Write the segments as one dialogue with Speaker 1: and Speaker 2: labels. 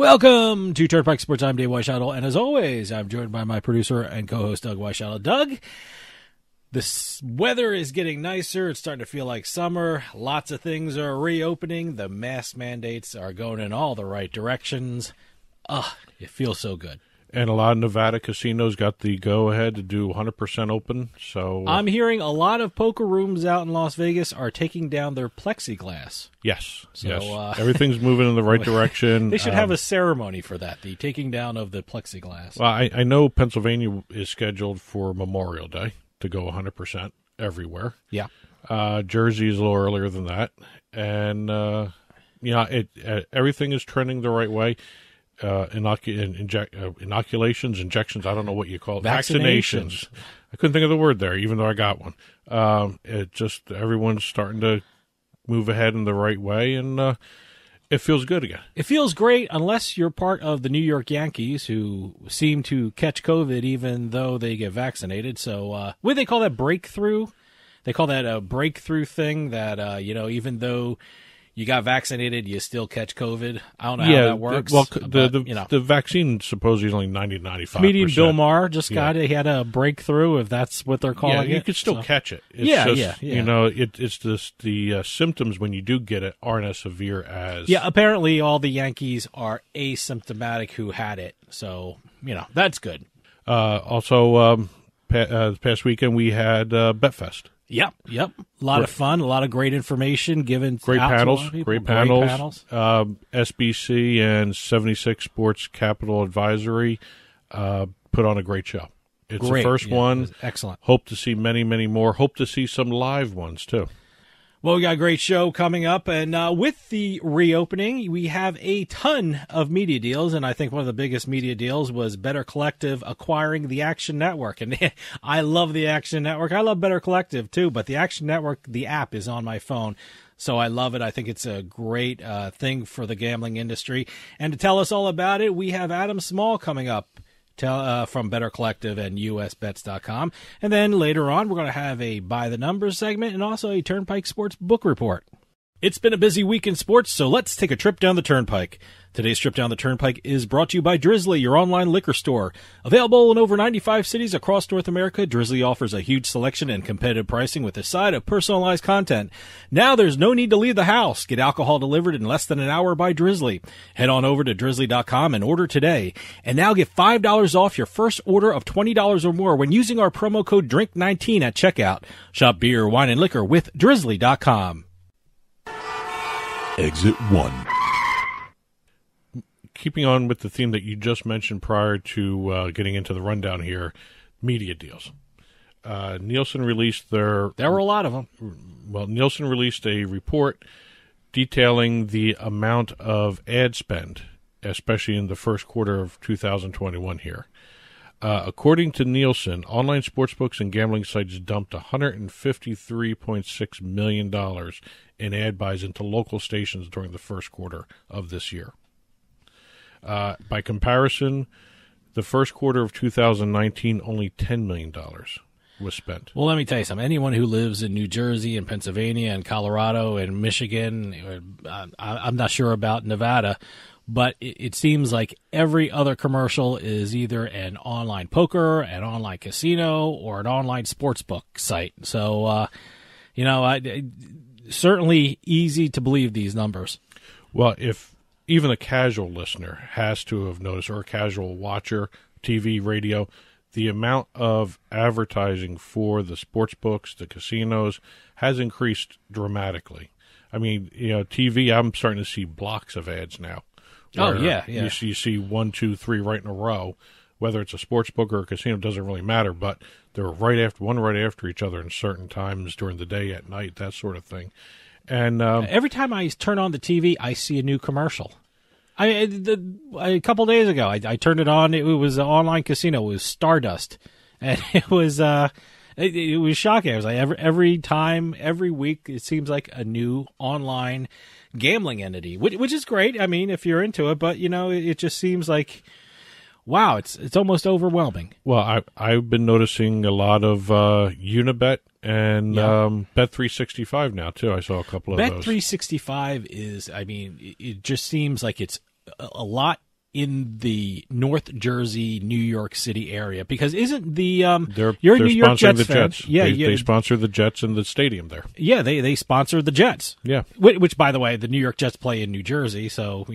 Speaker 1: Welcome to Turnpike Sports. I'm Dave Weischadle, and as always, I'm joined by my producer and co-host, Doug Weischadle. Doug, this weather is getting nicer. It's starting to feel like summer. Lots of things are reopening. The mask mandates are going in all the right directions. It feels so good.
Speaker 2: And a lot of Nevada casinos got the go-ahead to do 100% open. So
Speaker 1: I'm hearing a lot of poker rooms out in Las Vegas are taking down their plexiglass.
Speaker 2: Yes,
Speaker 1: So,
Speaker 2: yes. Everything's moving in the right direction.
Speaker 1: They should have a ceremony for that, the taking down of the plexiglass.
Speaker 2: Well, I know Pennsylvania is scheduled for Memorial Day to go 100% everywhere.
Speaker 1: Yeah.
Speaker 2: Jersey is a little earlier than that. And, everything is trending the right way. Inoculations, injections, I don't know what you call it. Vaccinations. I couldn't think of the word there, even though I got one. Everyone's starting to move ahead in the right way, and it feels good again.
Speaker 1: It feels great unless you're part of the New York Yankees, who seem to catch COVID even though they get vaccinated. So what do they call that, breakthrough? They call that a breakthrough thing that, even though you got vaccinated, you still catch COVID. I don't know how that works.
Speaker 2: Well, the vaccine supposedly is only 90-95%.
Speaker 1: Comedian Bill Maher just he had a breakthrough, if that's what they're calling it.
Speaker 2: Yeah, you could still catch it. It's it's just the symptoms when you do get it aren't as severe as...
Speaker 1: Yeah, apparently all the Yankees are asymptomatic who had it. So, that's good.
Speaker 2: Also, this past weekend we had BetFest.
Speaker 1: Yep. A lot of fun, a lot of great information given.
Speaker 2: Great panels. SBC and 76 Sports Capital Advisory put on a great show. It's the first one.
Speaker 1: Excellent.
Speaker 2: Hope to see many, many more. Hope to see some live ones, too.
Speaker 1: Well, we got a great show coming up, and with the reopening, we have a ton of media deals, and I think one of the biggest media deals was Better Collective acquiring the Action Network, and I love the Action Network. I love Better Collective, too, but the Action Network, the app, is on my phone, so I love it. I think it's a great thing for the gambling industry, and to tell us all about it, we have Adam Small coming up from Better Collective and usbets.com. And then later on, we're going to have a By the Numbers segment and also a Turnpike Sports book report. It's been a busy week in sports, so let's take a trip down the Turnpike. Today's trip down the Turnpike is brought to you by Drizzly, your online liquor store. Available in over 95 cities across North America, Drizzly offers a huge selection and competitive pricing with a side of personalized content. Now there's no need to leave the house. Get alcohol delivered in less than an hour by Drizzly. Head on over to drizzly.com and order today. And now get $5 off your first order of $20 or more when using our promo code DRINK19 at checkout. Shop beer, wine, and liquor with drizzly.com.
Speaker 3: Exit 1.
Speaker 2: Keeping on with the theme that you just mentioned prior to getting into the rundown here, media deals. Nielsen released There
Speaker 1: were a lot of them.
Speaker 2: Well, Nielsen released a report detailing the amount of ad spend, especially in the first quarter of 2021 here. According to Nielsen, online sportsbooks and gambling sites dumped $153.6 million in ad buys into local stations during the first quarter of this year. By comparison, the first quarter of 2019, only $10 million was spent.
Speaker 1: Well, let me tell you something. Anyone who lives in New Jersey and Pennsylvania and Colorado and Michigan, I'm not sure about Nevada, but it seems like every other commercial is either an online poker, an online casino, or an online sportsbook site. So, certainly easy to believe these numbers.
Speaker 2: Well, if even a casual listener has to have noticed, or a casual watcher, TV, radio, the amount of advertising for the sports books, the casinos, has increased dramatically. I mean, TV, I'm starting to see blocks of ads now.
Speaker 1: Oh, yeah.
Speaker 2: You see 1, 2, 3 right in a row. Whether it's a sports book or a casino doesn't really matter, but they're right after each other in certain times during the day, at night, that sort of thing. And
Speaker 1: every time I turn on the TV, I see a new commercial. A couple days ago, I turned it on. It was an online casino. It was Stardust, and it was shocking. I was like, every time, every week, it seems like a new online gambling entity, which is great. I mean, if you're into it, but it just seems like, wow, it's almost overwhelming.
Speaker 2: Well, I've been noticing a lot of Unibet and Bet365 now too. I saw a couple of those.
Speaker 1: Bet365 is, it just seems like it's a lot in the North Jersey, New York City area? Because isn't the
Speaker 2: they're
Speaker 1: you're a New York
Speaker 2: sponsoring
Speaker 1: Jets
Speaker 2: the
Speaker 1: fan?
Speaker 2: Jets.
Speaker 1: Yeah,
Speaker 2: They sponsor the Jets in the stadium there.
Speaker 1: Yeah, they sponsor the Jets.
Speaker 2: Yeah,
Speaker 1: which by the way, the New York Jets play in New Jersey, so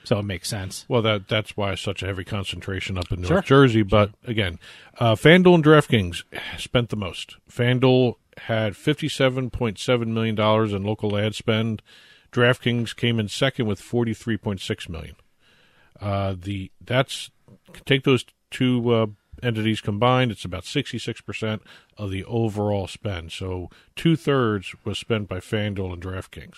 Speaker 1: so it makes sense.
Speaker 2: Well, that's why it's such a heavy concentration up in North
Speaker 1: Sure.
Speaker 2: Jersey. But again, FanDuel and DraftKings spent the most. FanDuel had $57.7 million in local ad spend. DraftKings came in second with $43.6 million. Take those two entities combined, it's about 66% of the overall spend. So 2/3 was spent by FanDuel and DraftKings.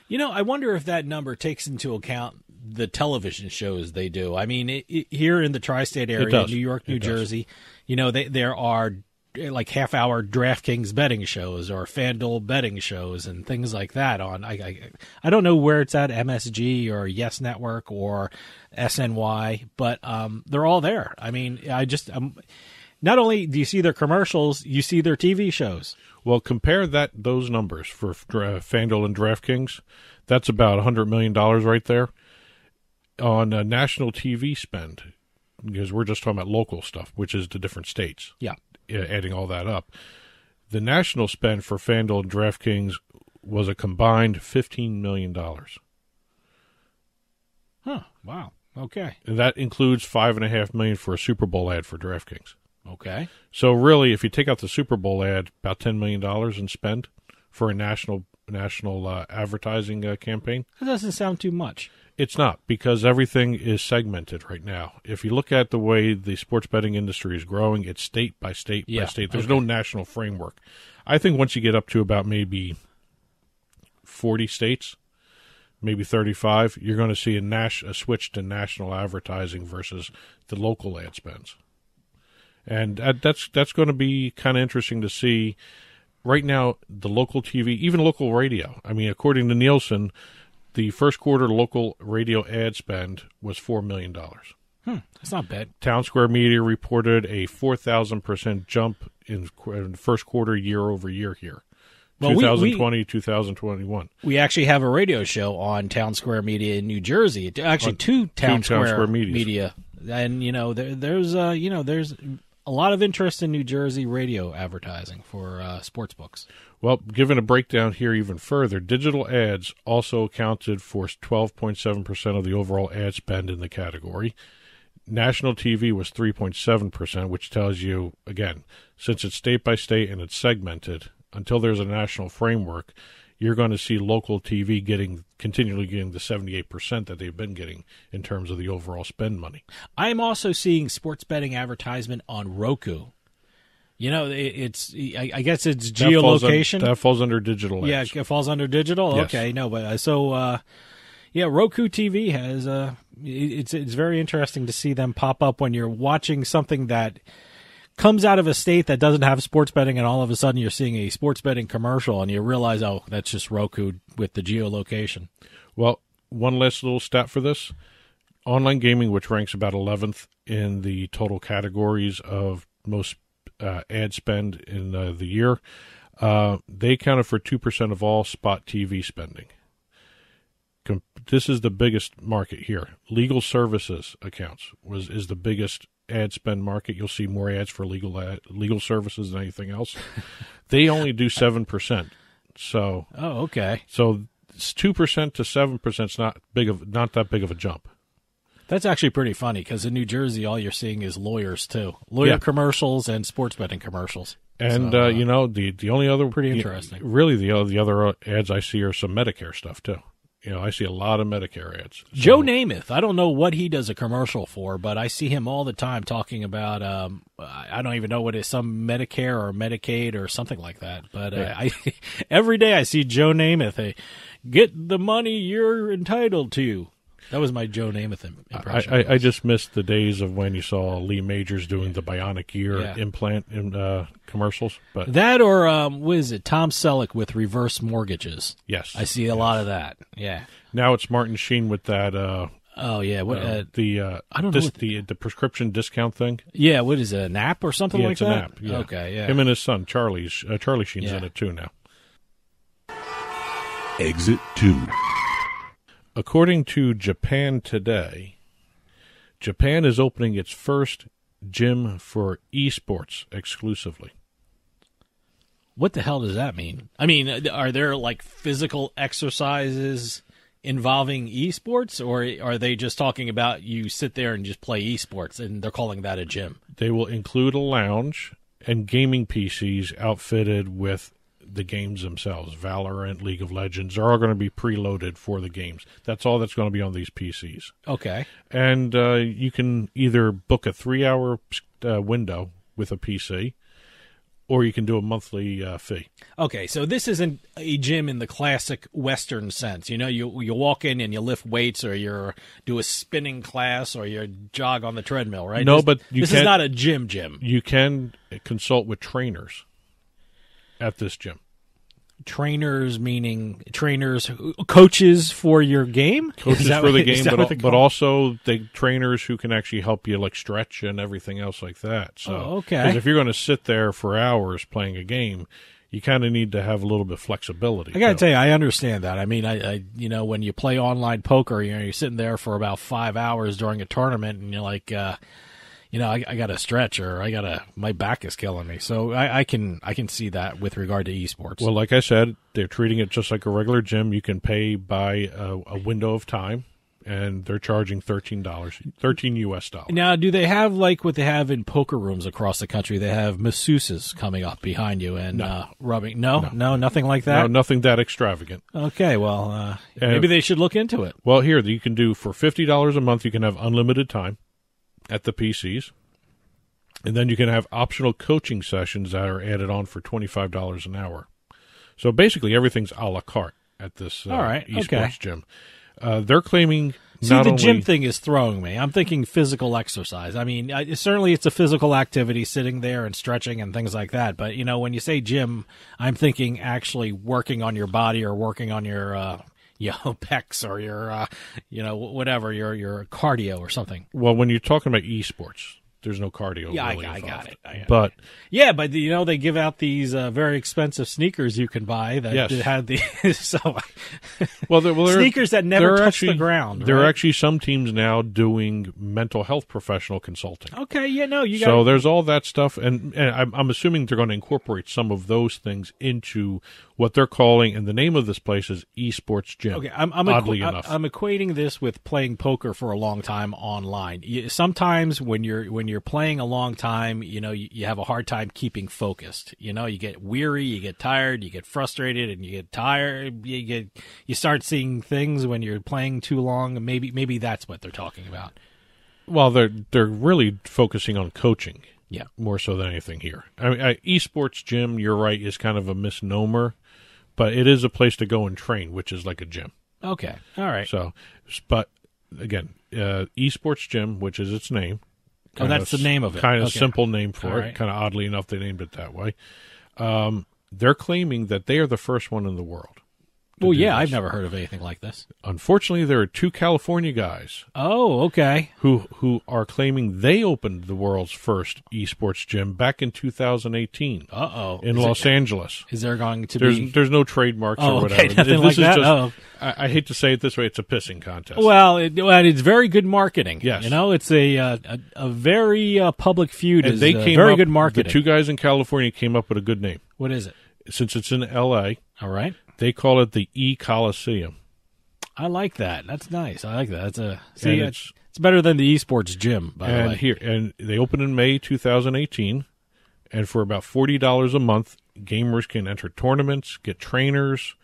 Speaker 1: I wonder if that number takes into account the television shows they do. I mean, here in the tri-state area, New York, New Jersey, there are like half-hour DraftKings betting shows or FanDuel betting shows and things like that on. I don't know where it's at, MSG or Yes Network or SNY, but they're all there. I mean, not only do you see their commercials, you see their TV shows.
Speaker 2: Well, compare those numbers for FanDuel and DraftKings. That's about $100 million right there. On national TV spend, because we're just talking about local stuff, which is the different states.
Speaker 1: Yeah.
Speaker 2: Adding all that up. The national spend for FanDuel and DraftKings was a combined $15 million.
Speaker 1: Huh. Wow. Okay.
Speaker 2: And that includes $5.5 million for a Super Bowl ad for DraftKings.
Speaker 1: Okay.
Speaker 2: So really, if you take out the Super Bowl ad, about $10 million in spend for a national advertising campaign.
Speaker 1: That doesn't sound too much.
Speaker 2: It's not, because everything is segmented right now. If you look at the way the sports betting industry is growing, it's state by state by state. There's no national framework. I think once you get up to about maybe 40 states, maybe 35, you're going to see a switch to national advertising versus the local ad spends. And that's going to be kind of interesting to see. Right now, the local TV, even local radio, I mean, according to Nielsen, the first quarter local radio ad spend was $4 million.
Speaker 1: That's not bad.
Speaker 2: Town Square Media reported a 4,000% jump in the first quarter year over year here. Well, 2020, 2021.
Speaker 1: We actually have a radio show on Town Square Media in New Jersey. Actually, two Town Square Media. And, there's a lot of interest in New Jersey radio advertising for sports books.
Speaker 2: Well, given a breakdown here even further, digital ads also accounted for 12.7% of the overall ad spend in the category. National TV was 3.7%, which tells you, again, since it's state by state and it's segmented, until there's a national framework, you're going to see local TV continually getting the 78% that they've been getting in terms of the overall spend money.
Speaker 1: I'm also seeing sports betting advertisement on Roku. I guess it's geolocation.
Speaker 2: That falls under digital ads.
Speaker 1: Yeah, it falls under digital?
Speaker 2: Yes.
Speaker 1: Okay, no, but Roku TV has, it's very interesting to see them pop up when you're watching something that comes out of a state that doesn't have sports betting, and all of a sudden you're seeing a sports betting commercial, and you realize, oh, that's just Roku with the geolocation.
Speaker 2: Well, one last little stat for this. Online gaming, which ranks about 11th in the total categories of most ad spend in the year, they accounted for 2% of all spot TV spending. This is the biggest market here. Legal services accounts is the biggest ad spend market. You'll see more ads for legal services than anything else. They only do 7%. So
Speaker 1: okay.
Speaker 2: So 2% to 7% is not that big of a jump.
Speaker 1: That's actually pretty funny because in New Jersey, all you're seeing is lawyers too, commercials and sports betting commercials.
Speaker 2: And so, the only other
Speaker 1: pretty interesting.
Speaker 2: Really, the other ads I see are some Medicare stuff too. I see a lot of Medicare ads. So.
Speaker 1: Joe Namath, I don't know what he does a commercial for, but I see him all the time talking about, I don't even know what it is, some Medicare or Medicaid or something like that. But every day I see Joe Namath, get the money you're entitled to. That was my Joe Namath impression.
Speaker 2: I just missed the days of when you saw Lee Majors doing the bionic ear implant in commercials. But
Speaker 1: that or what is it? Tom Selleck with reverse mortgages.
Speaker 2: Yes,
Speaker 1: I see a lot of that. Yeah.
Speaker 2: Now it's Martin Sheen with that.
Speaker 1: Oh yeah, what
Speaker 2: I don't know the prescription discount thing.
Speaker 1: Yeah, what is it? A nap or something like that?
Speaker 2: It's a nap. Yeah.
Speaker 1: Okay, yeah.
Speaker 2: Him and his son Charlie Sheen's in it too now.
Speaker 3: Exit 2.
Speaker 2: According to Japan Today, Japan is opening its first gym for eSports exclusively.
Speaker 1: What the hell does that mean? I mean, are there like physical exercises involving esports, or are they just talking about you sit there and just play esports and they're calling that a gym?
Speaker 2: They will include a lounge and gaming PCs outfitted with the games themselves. Valorant, League of Legends are all going to be preloaded for the games. That's all that's going to be on these PCs.
Speaker 1: Okay.
Speaker 2: And you can either book a 3-hour window with a PC, or you can do a monthly fee.
Speaker 1: Okay, so this isn't a gym in the classic Western sense. You know, you walk in and you lift weights, or you do a spinning class, or you jog on the treadmill, right?
Speaker 2: No,
Speaker 1: this
Speaker 2: this
Speaker 1: is not a gym.
Speaker 2: You can consult with trainers at this gym.
Speaker 1: Trainers meaning coaches for your game?
Speaker 2: Coaches for the game, but also the trainers who can actually help you like stretch and everything else like that. So,
Speaker 1: okay.
Speaker 2: Because if you're going to sit there for hours playing a game, you kind of need to have a little bit of flexibility.
Speaker 1: I got to tell you, I understand that. I mean, I when you play online poker, you're sitting there for about 5 hours during a tournament, and you're like, I got to stretch, or my back is killing me. So I can see that with regard to esports.
Speaker 2: Well, like I said, they're treating it just like a regular gym. You can pay by a window of time, and they're charging $13 US.
Speaker 1: Now, do they have like what they have in poker rooms across the country? They have masseuses coming up behind you and rubbing. No, nothing like that.
Speaker 2: No, nothing that extravagant.
Speaker 1: Okay, well, maybe they should look into it.
Speaker 2: Well, here you can do for $50 a month. You can have unlimited time at the PCs, and then you can have optional coaching sessions that are added on for $25 an hour. So basically, everything's a la carte at this esports gym. They're claiming
Speaker 1: the gym thing is throwing me. I'm thinking physical exercise. I mean, certainly it's a physical activity, sitting there and stretching and things like that. But when you say gym, I'm thinking actually working on your body, or working on your pecs, or your whatever, your cardio or something.
Speaker 2: Well, when you're talking about esports, there's no cardio.
Speaker 1: Yeah,
Speaker 2: really
Speaker 1: I got it.
Speaker 2: But
Speaker 1: they give out these very expensive sneakers you can buy that had the sneakers that never touch the ground.
Speaker 2: There are actually some teams now doing mental health professional consulting.
Speaker 1: Okay, you got.
Speaker 2: So there's all that stuff, and I'm assuming they're going to incorporate some of those things into what they're calling, and the name of this place is eSports Gym.
Speaker 1: Okay,
Speaker 2: oddly enough,
Speaker 1: I'm equating this with playing poker for a long time online. Sometimes when you're playing a long time, you have a hard time keeping focused. You get weary, you get tired, you get frustrated, and you get tired. You start seeing things when you're playing too long. Maybe that's what they're talking about.
Speaker 2: Well, they're really focusing on coaching.
Speaker 1: Yeah,
Speaker 2: more so than anything here. I mean, eSports Gym, you're right, is kind of a misnomer, but it is a place to go and train, which is like a gym.
Speaker 1: Okay, all right.
Speaker 2: So, but again, eSports Gym, which is its name.
Speaker 1: That's the name of it.
Speaker 2: Kind of simple name for it. Kind of oddly enough, they named it that way. They're claiming that they are the first one in the world.
Speaker 1: Well, yeah, I've never heard of anything like this.
Speaker 2: Unfortunately, there are 2 California guys.
Speaker 1: Oh, okay.
Speaker 2: Who are claiming they opened the world's first esports gym back in 2018. In Los Angeles.
Speaker 1: Is there going to be?
Speaker 2: There's no trademarks or whatever.
Speaker 1: Okay, nothing like that.
Speaker 2: I hate to say it this way. It's a pissing contest.
Speaker 1: Well, it's very good marketing.
Speaker 2: Yes,
Speaker 1: it's a very public feud.
Speaker 2: And they came
Speaker 1: very
Speaker 2: up,
Speaker 1: good marketing.
Speaker 2: The 2 guys in California came up with a good name.
Speaker 1: What is it?
Speaker 2: Since it's in L.A.
Speaker 1: All right.
Speaker 2: They call it the E-Coliseum.
Speaker 1: I like that. That's nice. I like that. It's better than the esports gym, by the way.
Speaker 2: And they opened in May 2018, and for about $40 a month, gamers can enter tournaments, get trainers,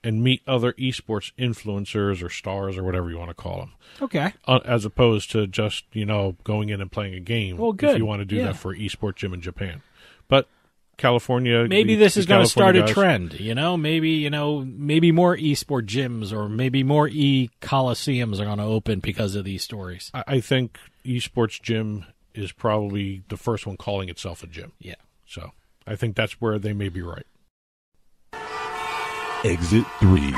Speaker 2: and meet other esports influencers or stars or whatever you want to call them.
Speaker 1: Okay.
Speaker 2: As opposed to just, going in and playing a game.
Speaker 1: Well, good.
Speaker 2: If you want to do that for esports gym in Japan. But California.
Speaker 1: Maybe this is going to start a trend, maybe more esport gyms or maybe more e-coliseums are going to open because of these stories.
Speaker 2: I think esports gym is probably the first one calling itself a gym.
Speaker 1: Yeah.
Speaker 2: So I think that's where they may be right.
Speaker 3: Exit 3.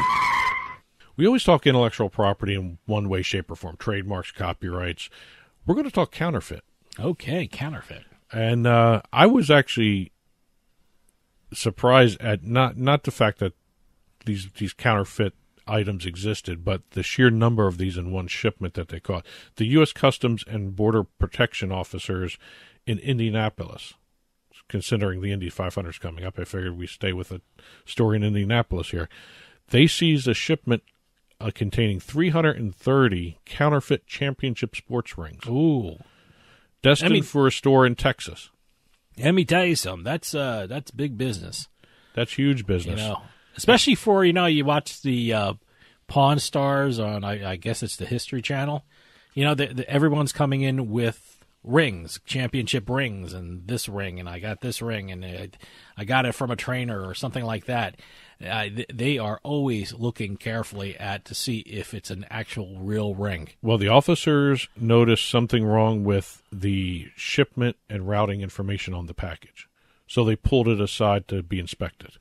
Speaker 2: We always talk intellectual property in one way, shape, or form, trademarks, copyrights. We're going to talk counterfeit.
Speaker 1: Okay, counterfeit.
Speaker 2: And I was actually surprised at not the fact that these counterfeit items existed, but the sheer number of these in one shipment that they caught. The U.S. Customs and Border Protection officers in Indianapolis, considering the Indy 500 is coming up, I figured we stay with a story in Indianapolis here. They seized a shipment containing 330 counterfeit championship sports rings.
Speaker 1: Ooh.
Speaker 2: Destined for a store in Texas.
Speaker 1: Let me tell you something. That's big business.
Speaker 2: That's huge business.
Speaker 1: You know, especially for, you watch the Pawn Stars on, I guess it's the History Channel. You know, everyone's coming in with rings, championship rings, and this ring, and I got this ring, and I got it from a trainer or something like that. They are always looking carefully to see if it's an actual real ring.
Speaker 2: Well, the officers noticed something wrong with the shipment and routing information on the package, so they pulled it aside to be inspected.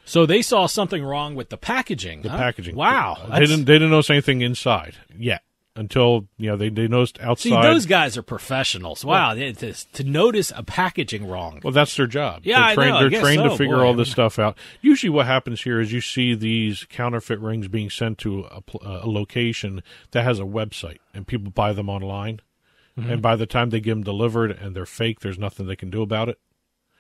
Speaker 1: So they saw something wrong with the packaging.
Speaker 2: The packaging.
Speaker 1: Wow.
Speaker 2: They didn't notice anything inside yet. Until they noticed outside.
Speaker 1: See, those guys are professionals. Wow, to notice a packaging wrong.
Speaker 2: Well, that's their job.
Speaker 1: Yeah,
Speaker 2: they're trained to figure all this
Speaker 1: Boy.
Speaker 2: stuff out. Usually, what happens here is you see these counterfeit rings being sent to a location that has a website, and people buy them online. Mm-hmm. And by the time they get them delivered and they're fake, there's nothing they can do about it.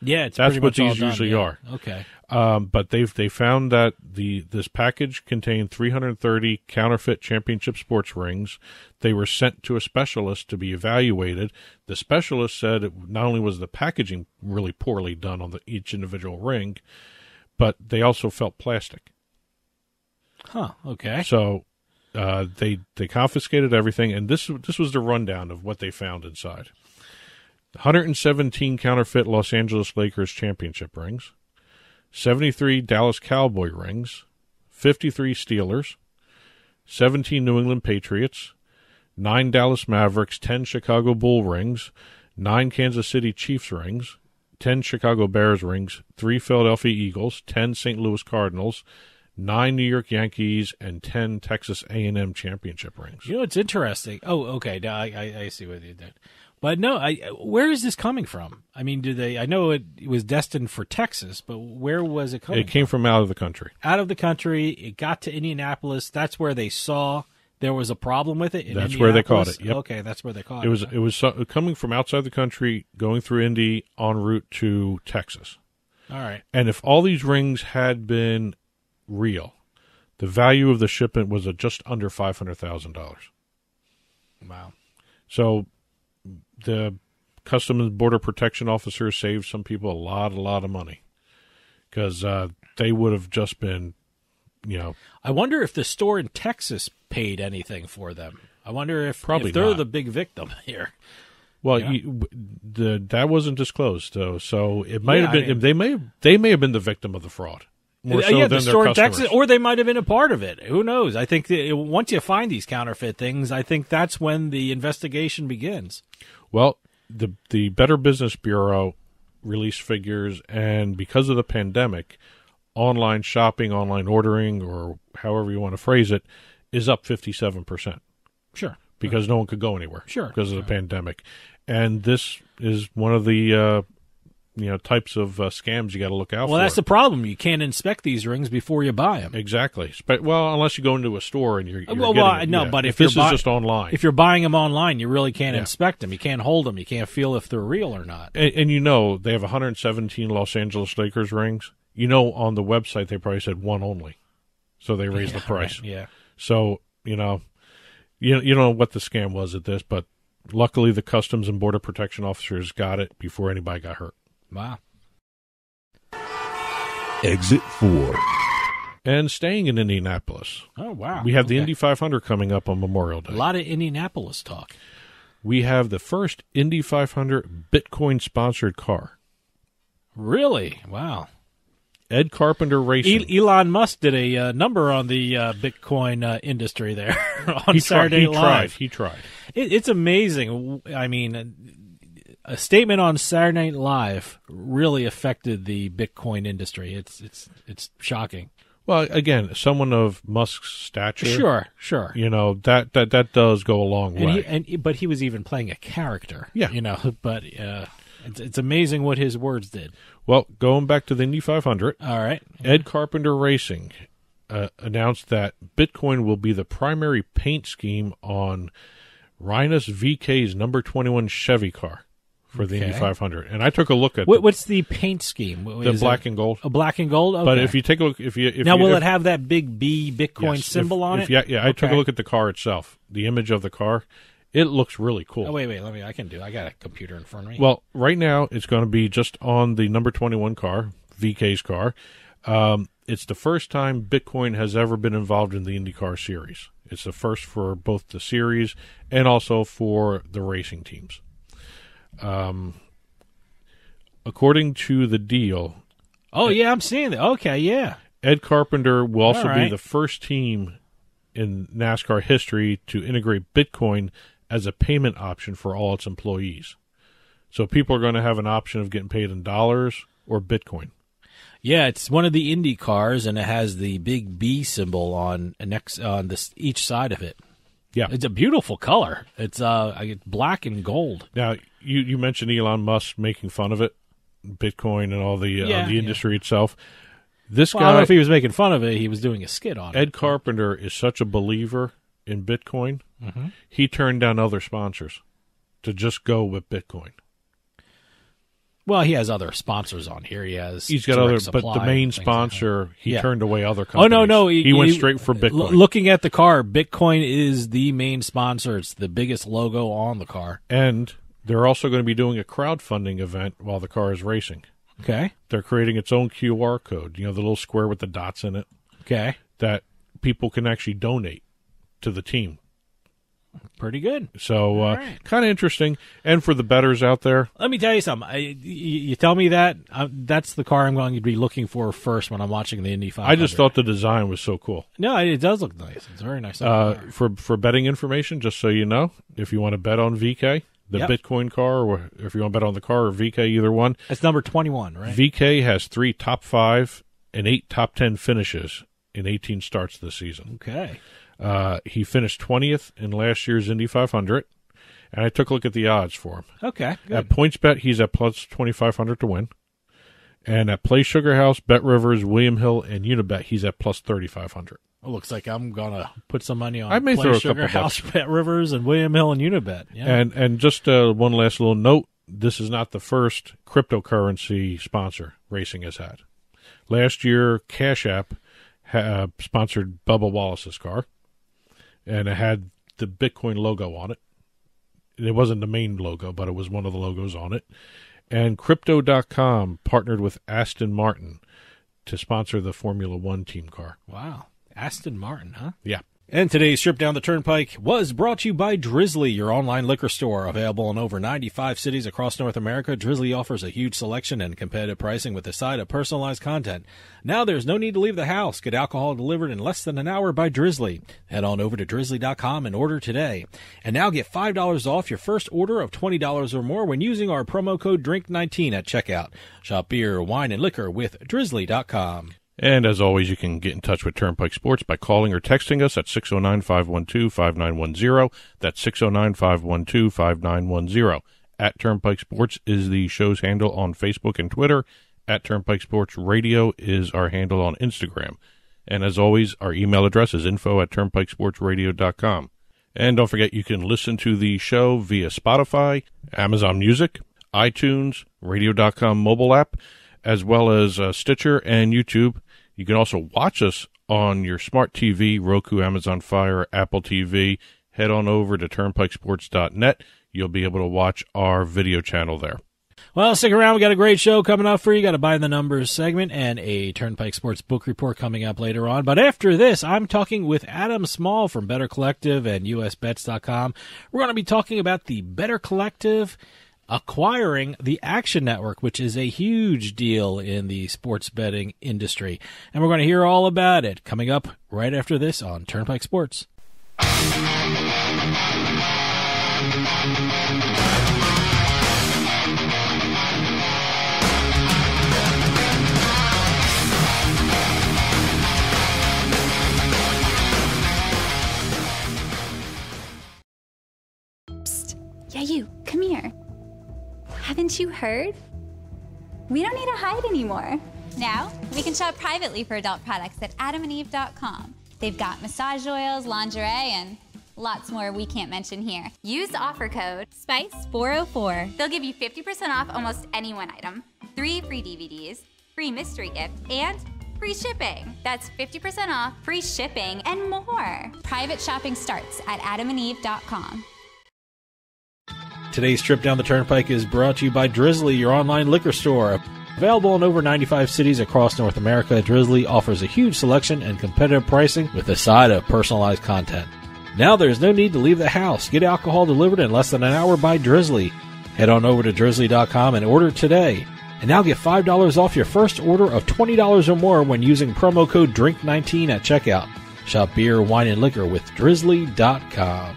Speaker 1: Yeah,
Speaker 2: that's what
Speaker 1: these
Speaker 2: usually are.
Speaker 1: Okay.
Speaker 2: But they found that this package contained 330 counterfeit championship sports rings. They were sent to a specialist to be evaluated. The specialist said not only was the packaging really poorly done on each individual ring, but they also felt plastic.
Speaker 1: Huh. Okay.
Speaker 2: So they confiscated everything, and this was the rundown of what they found inside. 117 counterfeit Los Angeles Lakers championship rings, 73 Dallas Cowboy rings, 53 Steelers, 17 New England Patriots, 9 Dallas Mavericks, 10 Chicago Bull rings, 9 Kansas City Chiefs rings, 10 Chicago Bears rings, 3 Philadelphia Eagles, 10 St. Louis Cardinals, 9 New York Yankees, and 10 Texas A&M championship rings.
Speaker 1: You know, it's interesting. Oh, okay. Now I see what you did. But no, where is this coming from? I mean, I know it was destined for Texas, but where was it coming from?
Speaker 2: It came from out of the country.
Speaker 1: Out of the country. It got to Indianapolis. That's where they saw there was a problem with it.
Speaker 2: That's where they caught it. Yep.
Speaker 1: Okay, that's where they caught it.
Speaker 2: It was coming from outside the country, going through Indy, en route to Texas.
Speaker 1: All right.
Speaker 2: And if all these rings had been real, the value of the shipment was just under $500,000.
Speaker 1: Wow.
Speaker 2: So the Customs and Border Protection officers saved some people a lot of money because they would have just been,
Speaker 1: I wonder if the store in Texas paid anything for them. I wonder if they're
Speaker 2: not
Speaker 1: the big victim here.
Speaker 2: Well, that wasn't disclosed, though, so it might have been. They may have been the victim of the fraud. More so than
Speaker 1: the store in
Speaker 2: customers.
Speaker 1: Texas, or they might have been a part of it. Who knows? I think once you find these counterfeit things, I think that's when the investigation begins.
Speaker 2: Well, the Better Business Bureau released figures, and because of the pandemic, online shopping, online ordering, or however you want to phrase it, is up 57%.
Speaker 1: Sure.
Speaker 2: Because no one could go anywhere.
Speaker 1: Sure.
Speaker 2: Because of the pandemic. And this is one of the types of scams you got to look out for.
Speaker 1: Well, that's the problem. You can't inspect these rings before you buy them.
Speaker 2: Exactly. Well, unless you go into a store and you're
Speaker 1: but if
Speaker 2: this is just online.
Speaker 1: If you're buying them online, you really can't inspect them. You can't hold them. You can't feel if they're real or not.
Speaker 2: And they have 117 Los Angeles Lakers rings. On the website they probably said one only, so they raised the price.
Speaker 1: Right. Yeah.
Speaker 2: So you don't know what the scam was at this, but luckily the Customs and Border Protection officers got it before anybody got hurt.
Speaker 1: Wow.
Speaker 3: Exit 4.
Speaker 2: And staying in Indianapolis.
Speaker 1: Oh, wow.
Speaker 2: We have the Indy 500 coming up on Memorial Day.
Speaker 1: A lot of Indianapolis talk.
Speaker 2: We have the first Indy 500 Bitcoin-sponsored car.
Speaker 1: Really? Wow.
Speaker 2: Ed Carpenter Racing.
Speaker 1: Elon Musk did a number on the Bitcoin industry there on Saturday Night Live.
Speaker 2: He tried.
Speaker 1: It's amazing. I mean, a statement on Saturday Night Live really affected the Bitcoin industry. It's shocking.
Speaker 2: Well, again, someone of Musk's stature.
Speaker 1: Sure.
Speaker 2: That does go a long way.
Speaker 1: But he was even playing a character.
Speaker 2: Yeah.
Speaker 1: But it's amazing what his words did.
Speaker 2: Well, going back to the Indy 500.
Speaker 1: All right.
Speaker 2: Ed Carpenter Racing announced that Bitcoin will be the primary paint scheme on Rinus VK's number 21 Chevy car for the Indy 500. And I took a look at
Speaker 1: what's the paint scheme?
Speaker 2: The black and gold.
Speaker 1: A black and gold? Okay.
Speaker 2: But if you take a look,
Speaker 1: will it have that big B Bitcoin symbol on it?
Speaker 2: Yeah. I took a look at the car itself, the image of the car. It looks really cool.
Speaker 1: Oh, wait. I got a computer in front of me.
Speaker 2: Well, right now it's going to be just on the number 21 car, VK's car. It's the first time Bitcoin has ever been involved in the IndyCar series. It's the first for both the series and also for the racing teams. According to the deal...
Speaker 1: Oh, yeah, I'm seeing that. Okay, yeah.
Speaker 2: Ed Carpenter will also be the first team in NASCAR history to integrate Bitcoin as a payment option for all its employees. So people are going to have an option of getting paid in dollars or Bitcoin.
Speaker 1: Yeah, it's one of the Indy cars, and it has the big B symbol on each side of it.
Speaker 2: Yeah,
Speaker 1: it's a beautiful color. It's black and gold.
Speaker 2: Now, you mentioned Elon Musk making fun of it, Bitcoin and all the industry itself. This guy,
Speaker 1: I don't know if he was making fun of it. He was doing a skit on it.
Speaker 2: Ed Carpenter is such a believer in Bitcoin. Mm-hmm. He turned down other sponsors to just go with Bitcoin.
Speaker 1: Well, he has other sponsors on here. He's
Speaker 2: got other, but the main sponsor, he turned away other companies.
Speaker 1: Oh, no.
Speaker 2: He went straight for Bitcoin.
Speaker 1: Looking at the car, Bitcoin is the main sponsor. It's the biggest logo on the car.
Speaker 2: And they're also going to be doing a crowdfunding event while the car is racing.
Speaker 1: Okay.
Speaker 2: They're creating its own QR code, the little square with the dots in it.
Speaker 1: Okay.
Speaker 2: That people can actually donate to the team.
Speaker 1: Pretty good.
Speaker 2: So kind of interesting. And for the bettors out there.
Speaker 1: Let me tell you something. You tell me that, that's the car I'm going to be looking for first when I'm watching the Indy 500.
Speaker 2: I just thought the design was so cool.
Speaker 1: No, it does look nice. It's very nice.
Speaker 2: For betting information, just so you know, if you want to bet on VK, the Bitcoin car, or if you want to bet on the car or VK, either one.
Speaker 1: It's number 21, right?
Speaker 2: VK has 3 top 5 and 8 top 10 finishes in 18 starts this season.
Speaker 1: Okay.
Speaker 2: He finished 20th in last year's Indy 500, and I took a look at the odds for him.
Speaker 1: Okay, good.
Speaker 2: At PointsBet, he's at plus 2,500 to win. And at Play Sugar House, Bet Rivers, William Hill, and Unibet, he's at plus 3,500.
Speaker 1: It looks like I'm going to put some money on
Speaker 2: I may
Speaker 1: Play
Speaker 2: throw a
Speaker 1: Sugar
Speaker 2: couple
Speaker 1: House,
Speaker 2: bucks.
Speaker 1: Bet Rivers, and William Hill, and Unibet. Yeah.
Speaker 2: And just one last little note, this is not the first cryptocurrency sponsor racing has had. Last year, Cash App sponsored Bubba Wallace's car. And it had the Bitcoin logo on it. It wasn't the main logo, but it was one of the logos on it. And Crypto.com partnered with Aston Martin to sponsor the Formula One team car.
Speaker 1: Wow. Aston Martin, huh?
Speaker 2: Yeah.
Speaker 1: And today's trip down the Turnpike was brought to you by Drizzly, your online liquor store. Available in over 95 cities across North America, Drizzly offers a huge selection and competitive pricing with a side of personalized content. Now there's no need to leave the house. Get alcohol delivered in less than an hour by Drizzly. Head on over to drizzly.com and order today. And now get $5 off your first order of $20 or more when using our promo code DRINK19 at checkout. Shop beer, wine, and liquor with drizzly.com.
Speaker 2: And as always, you can get in touch with Turnpike Sports by calling or texting us at 609-512-5910. That's 609-512-5910. At Turnpike Sports is the show's handle on Facebook and Twitter. At Turnpike Sports Radio is our handle on Instagram. And as always, our email address is info@turnpikesportsradio.com. And don't forget, you can listen to the show via Spotify, Amazon Music, iTunes, radio.com mobile app, as well as Stitcher and YouTube. You can also watch us on your smart TV, Roku, Amazon Fire, Apple TV. Head on over to turnpikesports.net. You'll be able to watch our video channel there.
Speaker 1: Well, stick around. We got a great show coming up for you. Got a By the Numbers segment and a Turnpike Sports book report coming up later on. But after this, I'm talking with Adam Small from Better Collective and USBets.com. We're going to be talking about the Better Collective acquiring the Action Network, which is a huge deal in the sports betting industry. And we're going to hear all about it coming up right after this on Turnpike Sports.
Speaker 3: Psst. Yeah, you. Come here. Haven't you heard? We don't need to hide anymore. Now, we can shop privately for adult products at adamandeve.com. They've got massage oils, lingerie, and lots more we can't mention here. Use the offer code SPICE404. They'll give you 50% off almost any one item, 3 free DVDs, free mystery gift, and free shipping. That's 50% off, free shipping, and more. Private shopping starts at adamandeve.com.
Speaker 1: Today's trip down the Turnpike is brought to you by Drizzly, your online liquor store. Available in over 95 cities across North America, Drizzly offers a huge selection and competitive pricing with a side of personalized content. Now there's no need to leave the house. Get alcohol delivered in less than an hour by Drizzly. Head on over to drizzly.com and order today. And now get $5 off your first order of $20 or more when using promo code DRINK19 at checkout. Shop beer, wine, and liquor with drizzly.com.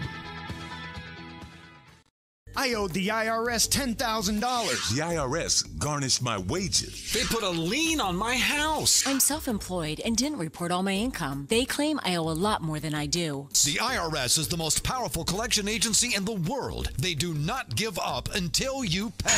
Speaker 4: I owed the IRS $10,000.
Speaker 5: The IRS garnished my wages.
Speaker 6: They put a lien on my house.
Speaker 7: I'm self-employed and didn't report all my income. They claim I owe a lot more than I do.
Speaker 4: The IRS is the most powerful collection agency in the world. They do not give up until you pay.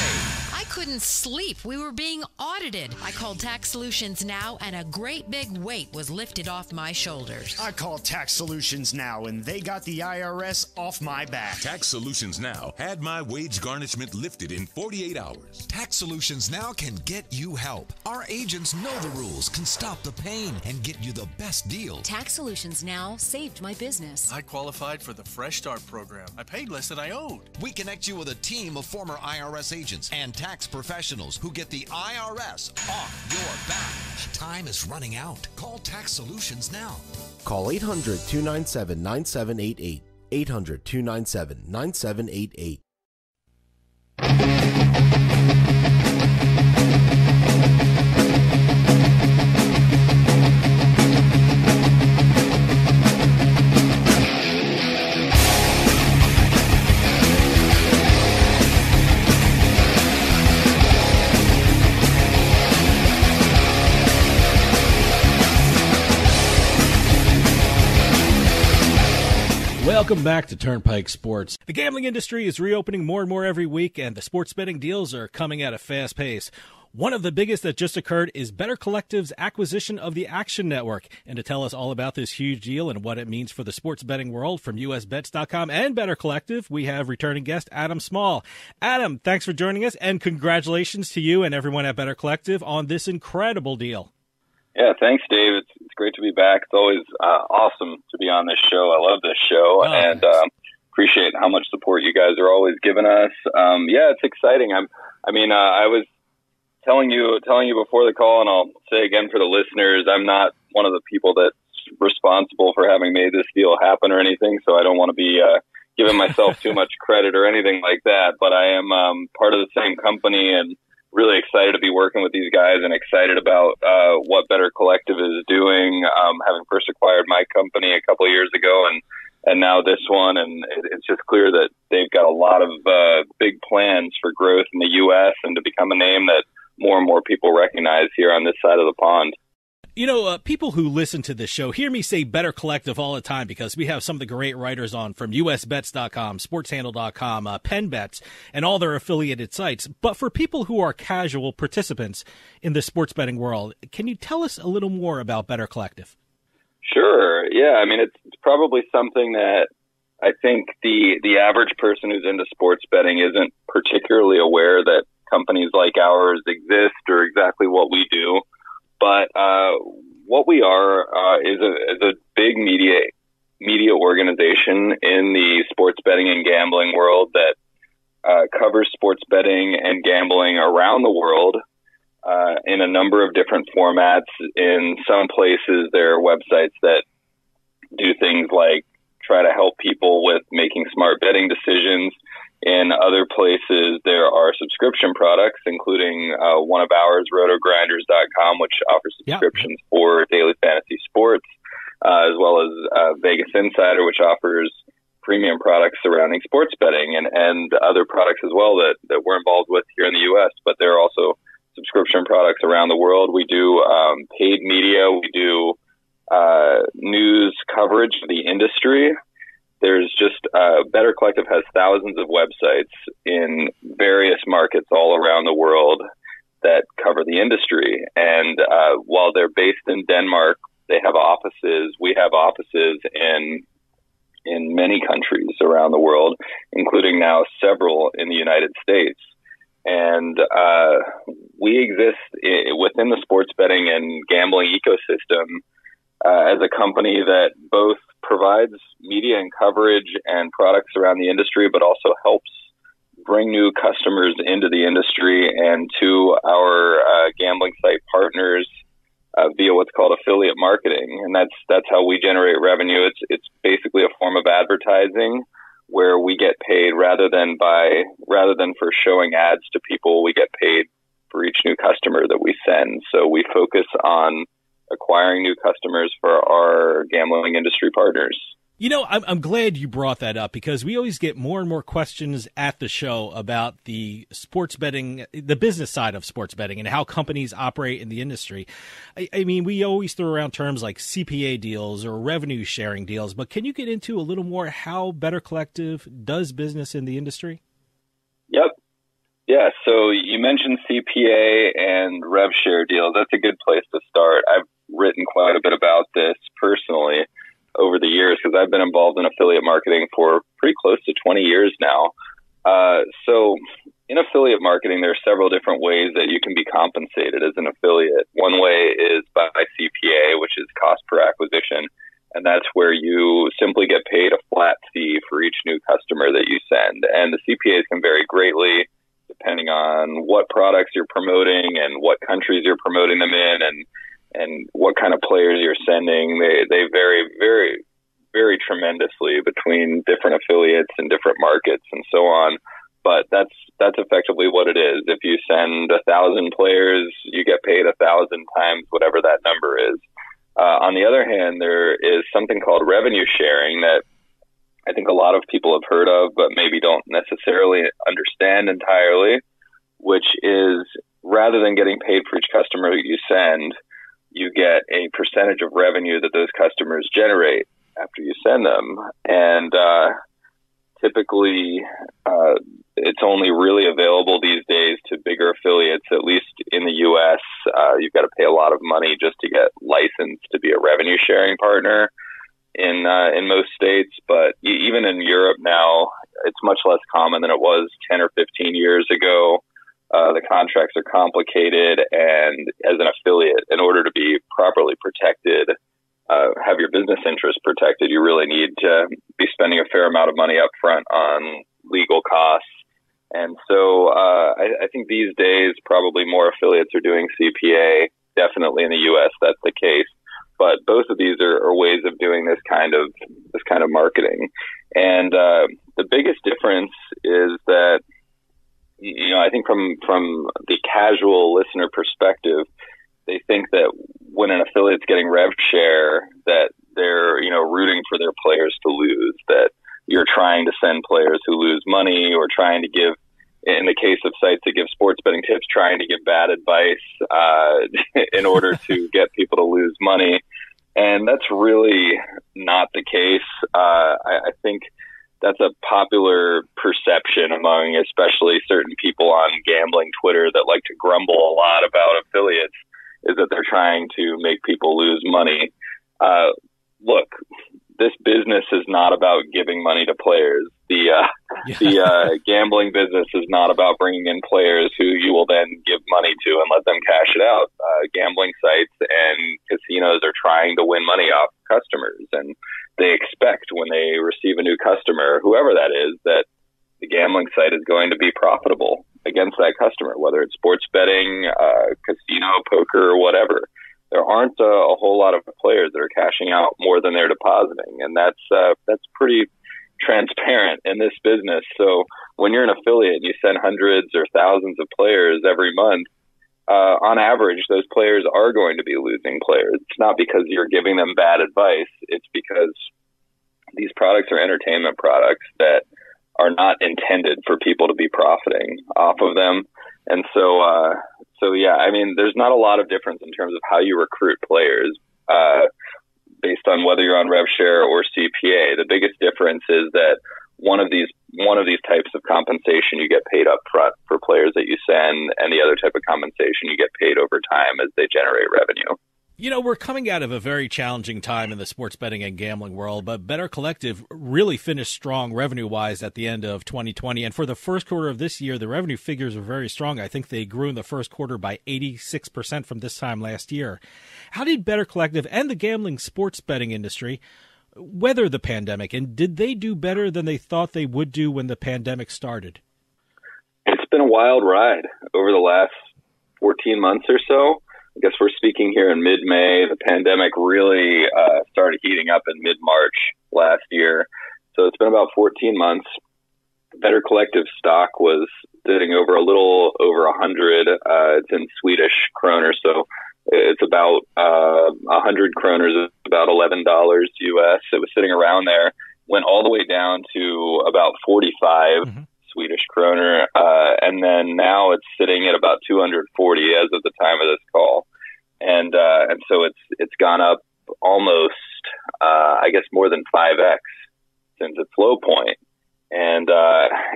Speaker 8: I couldn't sleep. We were being audited. I called Tax Solutions Now, and a great big weight was lifted off my shoulders.
Speaker 9: I called Tax Solutions Now, and they got the IRS off my back.
Speaker 5: Tax Solutions Now had my wage garnishment lifted in 48 hours.
Speaker 4: Tax Solutions Now can get you help. Our agents know the rules, can stop the pain, and get you the best deal.
Speaker 7: Tax Solutions Now saved my business.
Speaker 10: I qualified for the Fresh Start program. I paid less than I owed.
Speaker 4: We connect you with a team of former IRS agents and tax professionals who get the IRS off your back. Time is running out. Call Tax Solutions now.
Speaker 11: Call 800-297-9788. 800-297-9788.
Speaker 1: Welcome back to Turnpike Sports. The gambling industry is reopening more and more every week, and the sports betting deals are coming at a fast pace. One of the biggest that just occurred is Better Collective's acquisition of the Action Network. And to tell us all about this huge deal and what it means for the sports betting world from usbets.com and Better Collective, we have returning guest Adam Small. Adam, thanks for joining us, and congratulations to you and everyone at Better Collective on this incredible deal.
Speaker 12: Yeah, thanks, Dave. It's great to be back. It's always awesome to be on this show. I love this show, and appreciate how much support you guys are always giving us. Yeah, it's exciting. I was telling you before the call, and I'll say again for the listeners, I'm not one of the people that's responsible for having made this deal happen or anything, so I don't want to be giving myself too much credit or anything like that. But I am part of the same company, and really excited to be working with these guys, and excited about what Better Collective is doing, having first acquired my company a couple of years ago, and now this one. And it's just clear that they've got a lot of big plans for growth in the U.S. and to become a name that more and more people recognize here on this side of the pond.
Speaker 1: You know, people who listen to this show hear me say Better Collective all the time because we have some of the great writers on from usbets.com, sportshandle.com, PennBets, and all their affiliated sites. But for people who are casual participants in the sports betting world, can you tell us a little more about Better Collective?
Speaker 12: Sure. Yeah. I mean, it's probably something that I think the average person who's into sports betting isn't particularly aware that companies like ours exist or exactly what we do. But what we are is a big media organization in the sports betting and gambling world that covers sports betting and gambling around the world in a number of different formats. In some places, there are websites that do things like try to help people with making smart betting decisions. In other places, there are subscription products, including one of ours, rotogrinders.com, which offers subscriptions for daily fantasy sports, as well as Vegas Insider, which offers premium products surrounding sports betting, and other products as well that we're involved with here in the U.S. But there are also subscription products around the world. We do paid media. We do news coverage of the industry. There's just Better Collective has thousands of websites in various markets all around the world that cover the industry. And while they're based in Denmark, they have offices. We have offices in many countries around the world, including now several in the United States. And we exist within the sports betting and gambling ecosystem as a company that both provides media and coverage and products around the industry, but also helps bring new customers into the industry and to our gambling site partners via what's called affiliate marketing. And that's how we generate revenue. It's basically a form of advertising where we get paid rather than for showing ads to people, we get paid for each new customer that we send. So we focus on acquiring new customers for our gambling industry partners.
Speaker 1: You know, I'm glad you brought that up, because we always get more and more questions at the show about the sports betting, the business side of sports betting, and how companies operate in the industry. I mean, we always throw around terms like CPA deals or revenue sharing deals, but can you get into a little more how Better Collective does business in the industry?
Speaker 12: Yep. Yeah, so you mentioned CPA and rev share deals. That's a good place to start. I've written quite a bit about this personally over the years, because I've been involved in affiliate marketing for pretty close to 20 years now. So in affiliate marketing, there are several different ways that you can be compensated as an affiliate. One way is by CPA, which is cost per acquisition. And that's where you simply get paid a flat fee for each new customer that you send. And the CPAs can vary greatly depending on what products you're promoting and what countries you're promoting them in, and what kind of players you're sending. They vary very, very tremendously between different affiliates and different markets and so on. But that's effectively what it is. If you send 1,000 players, you get paid 1,000 times whatever that number is. On the other hand, there is something called revenue sharing that I think a lot of people have heard of, but maybe don't necessarily understand entirely, which is rather than getting paid for each customer you send, you get a percentage of revenue that those customers generate after you send them. And typically, it's only really available these days to bigger affiliates, at least in the U.S. You've got to pay a lot of money just to get licensed to be a revenue sharing partner in most states. But even in Europe now, it's much less common than it was 10 or 15 years ago. The contracts are complicated, and as an affiliate, in order to be properly protected, have your business interests protected, you really need to be spending a fair amount of money up front on legal costs. And so I think these days probably more affiliates are doing CPA. Definitely in the U.S. that's the case. But both of these are ways of doing this kind of marketing. And the biggest difference is that, you know, I think from the casual listener perspective, they think that when an affiliate's getting rev share, that they're, you know, rooting for their players to lose, that you're trying to send players who lose money, or trying to give, in the case of sites that give sports betting tips, trying to give bad advice in order to get people to lose money. And that's really not the case. I think that's a popular perception among especially certain people on gambling Twitter that like to grumble a lot about affiliates, is that they're trying to make people lose money. Look, this business is not about giving money to players. The gambling business is not about bringing in players who you will then give money to and let them cash it out. Gambling sites and casinos are trying to win money off customers, and they expect when they receive a new customer, whoever that is, that the gambling site is going to be profitable against that customer, whether it's sports betting, casino, poker, or whatever. There aren't a whole lot of players that are cashing out more than they're depositing, and that's pretty transparent in this business. So when you're an affiliate and you send hundreds or thousands of players every month, on average, those players are going to be losing players. It's not because you're giving them bad advice. It's because these products are entertainment products that are not intended for people to be profiting off of them. And so yeah, I mean, there's not a lot of difference in terms of how you recruit players based on whether you're on rev share or CPA. The biggest difference is that one of these one of these types of compensation you get paid up front for players that you send, and the other type of compensation you get paid over time as they generate revenue.
Speaker 1: You know, we're coming out of a very challenging time in the sports betting and gambling world, but Better Collective really finished strong revenue-wise at the end of 2020. And for the first quarter of this year, the revenue figures are very strong. I think they grew in the first quarter by 86% from this time last year. How did Better Collective and the gambling sports betting industry weather the pandemic, and did they do better than they thought they would do when the pandemic started?
Speaker 12: It's been a wild ride over the last 14 months or so. I guess we're speaking here in mid-May. The pandemic really started heating up in mid-March last year. So it's been about 14 months. Better Collective stock was sitting over a little over 100. It's in Swedish kroner, so it's about 100 kroners, is about $11 US. It was sitting around there, went all the way down to about 45 Swedish kroner, and then now it's sitting at about 240 as of the time of this call, and so it's gone up almost, I guess, more than 5x since its low point, and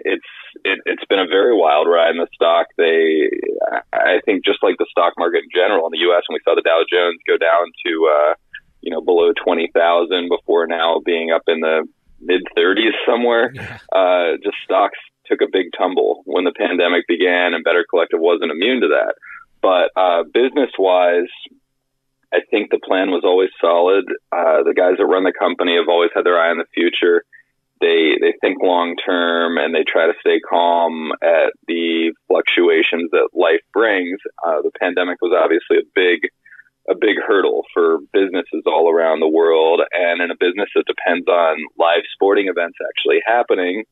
Speaker 12: it's been a very wild ride in the stock. I think just like the stock market in general in the U.S., when we saw the Dow Jones go down to below 20,000 before now being up in the mid 30s somewhere, just stocks took a big tumble when the pandemic began, and Better Collective wasn't immune to that. But business-wise, I think the plan was always solid. The guys that run the company have always had their eye on the future. They think long-term, and they try to stay calm at the fluctuations that life brings. The pandemic was obviously a big hurdle for businesses all around the world, and in a business that depends on live sporting events actually happening,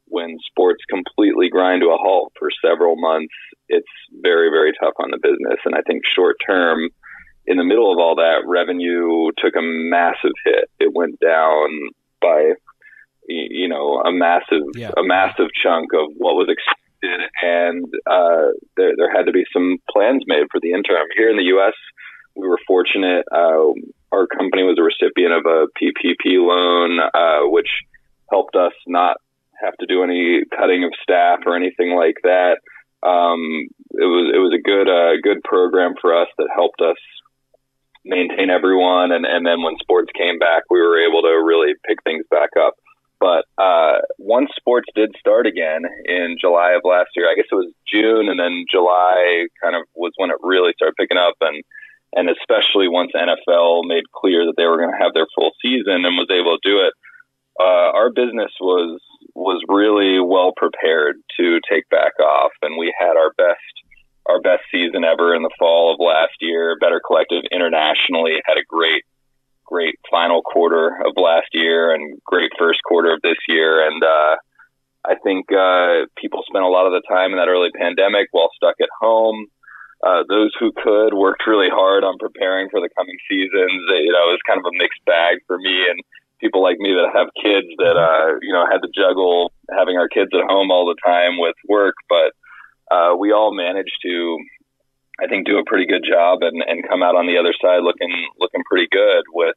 Speaker 12: when sports completely grind to a halt for several months, it's very, very tough on the business. And I think short term, in the middle of all that, revenue took a massive hit. It went down by, a massive chunk of what was expected. And there had to be some plans made for the interim. Here in the U.S., we were fortunate. Our company was a recipient of a PPP loan, which helped us not have to do any cutting of staff or anything like that. It was a good program for us that helped us maintain everyone. And then when sports came back, we were able to really pick things back up. But once sports did start again in July of last year, I guess it was June, and then July kind of was when it really started picking up. And especially once NFL made clear that they were going to have their full season and was able to do it, our business was really well prepared to take back off, and we had our best season ever in the fall of last year. Better Collective internationally had a great final quarter of last year and great first quarter of this year. And I think people spent a lot of the time in that early pandemic while stuck at home. Those who could worked really hard on preparing for the coming seasons. It was kind of a mixed bag for me and people like me that have kids that, had to juggle having our kids at home all the time with work. But we all managed to, I think, do a pretty good job and come out on the other side looking pretty good with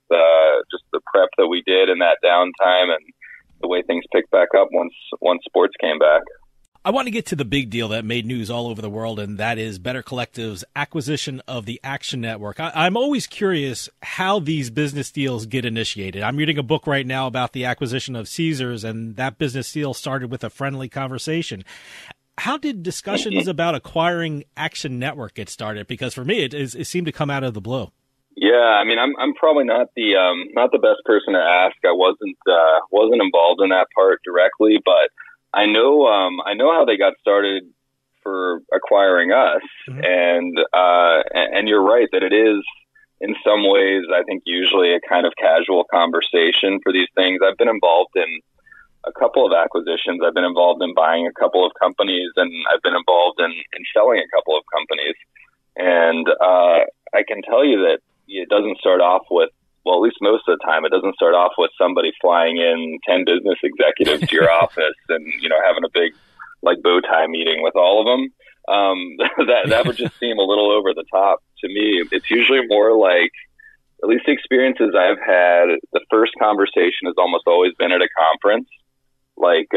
Speaker 12: just the prep that we did in that downtime and the way things picked back up once sports came back.
Speaker 1: I want to get to the big deal that made news all over the world, and that is Better Collective's acquisition of the Action Network. I'm always curious how these business deals get initiated. I'm reading a book right now about the acquisition of Caesars, and that business deal started with a friendly conversation. How did discussions about acquiring Action Network get started? Because for me, it seemed to come out of the blue.
Speaker 12: Yeah, I mean, I'm probably not the best person to ask. I wasn't involved in that part directly, but I know how they got started for acquiring us, and you're right that it is in some ways, I think, usually a kind of casual conversation for these things. I've been involved in a couple of acquisitions. I've been involved in buying a couple of companies, and I've been involved in selling a couple of companies. And I can tell you that it doesn't start off with, well, at least most of the time, it doesn't start off with somebody flying in 10 business executives to your office and, having a big, bow tie meeting with all of them. That would just seem a little over the top to me. It's usually more like, at least the experiences I've had, the first conversation has almost always been at a conference. like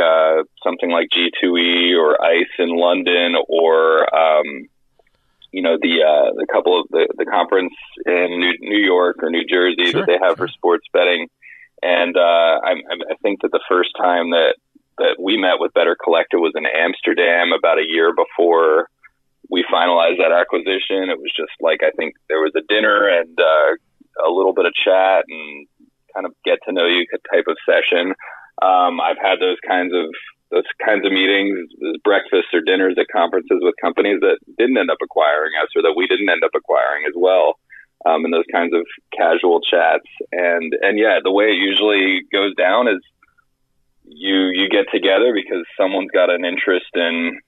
Speaker 12: something like G2E or ICE in London, or the couple of the conference in New York or New Jersey that they have for sports betting. And I think that the first time that we met with Better Collective was in Amsterdam about a year before we finalized that acquisition. It was just like, I think there was a dinner and a little bit of chat and kind of get to know you type of session. I've had those kinds of meetings, breakfasts or dinners at conferences with companies that didn't end up acquiring us, or that we didn't end up acquiring as well. And those kinds of casual chats. And yeah, the way it usually goes down is you get together because someone's got an interest in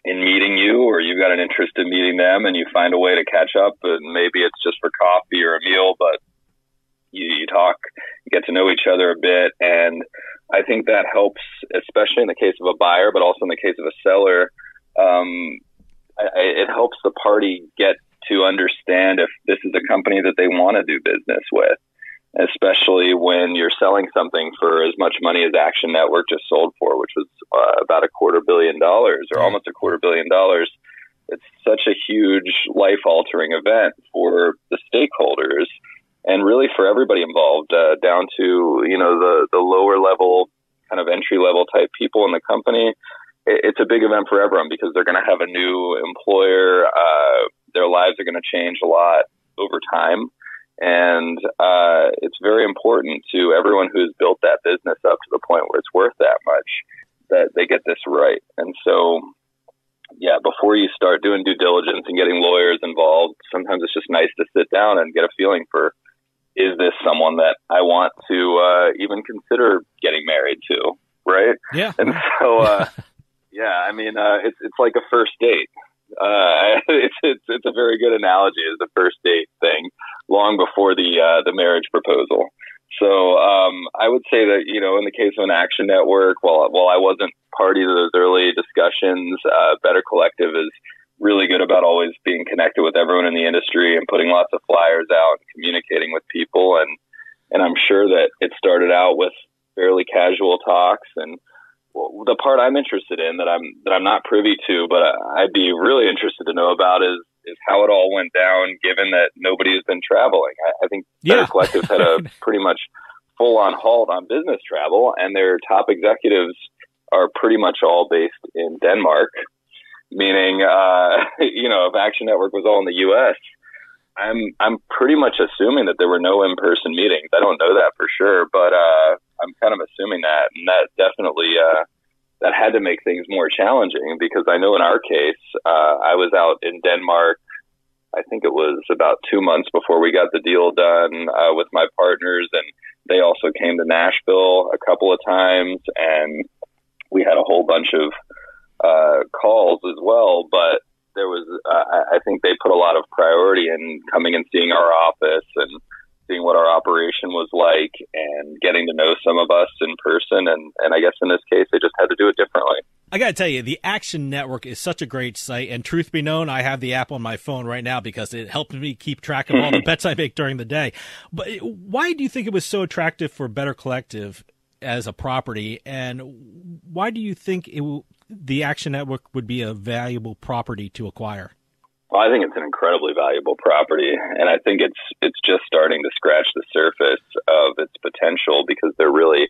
Speaker 12: meeting you, or you've got an interest in meeting them, and you find a way to catch up. And maybe it's just for coffee or a meal, but you talk, you get to know each other a bit. And I think that helps, especially in the case of a buyer, but also in the case of a seller. It helps the party get to understand if this is a company that they want to do business with, especially when you're selling something for as much money as Action Network just sold for, which was about $250 million, or almost $250 million. It's such a huge life-altering event for the stakeholders, and really for everybody involved, down to the lower level, kind of entry level type people in the company. It's a big event for everyone because they're going to have a new employer. Their lives are going to change a lot over time. And it's very important to everyone who's built that business up to the point where it's worth that much, that they get this right. And so, yeah, before you start doing due diligence and getting lawyers involved, sometimes it's just nice to sit down and get a feeling for, is this someone that I want to even consider getting married to, right?
Speaker 1: Yeah.
Speaker 12: And so, yeah, I mean, it's like a first date. It's a very good analogy as the first date thing, long before the marriage proposal. So I would say that, in the case of an Action Network, while I wasn't party to those early discussions, Better Collective is really good about always being connected with everyone in the industry and putting lots of flyers out and communicating with people. And I'm sure that it started out with fairly casual talks, and the part I'm interested in that I'm not privy to, but I'd be really interested to know about is how it all went down, given that nobody has been traveling. I think Better Collective's had a pretty much full-on halt on business travel, and their top executives are pretty much all based in Denmark, meaning, if Action Network was all in the U.S., I'm pretty much assuming that there were no in-person meetings. I don't know that for sure, but I'm kind of assuming that, and that definitely that had to make things more challenging, because I know in our case, I was out in Denmark. I think it was about 2 months before we got the deal done with my partners, and they also came to Nashville a couple of times, and we had a whole bunch of calls as well. But there was, I think they put a lot of priority in coming and seeing our office and seeing what our operation was like and getting to know some of us in person. And I guess in this case, they just had to do it differently.
Speaker 1: I got to tell you, the Action Network is such a great site. And truth be known, I have the app on my phone right now because it helped me keep track of all the bets I make during the day. But why do you think it was so attractive for Better Collective as a property? And why do you think the Action Network would be a valuable property to acquire?
Speaker 12: Well, I think it's an incredibly valuable property, and I think it's just starting to scratch the surface of its potential, because they're really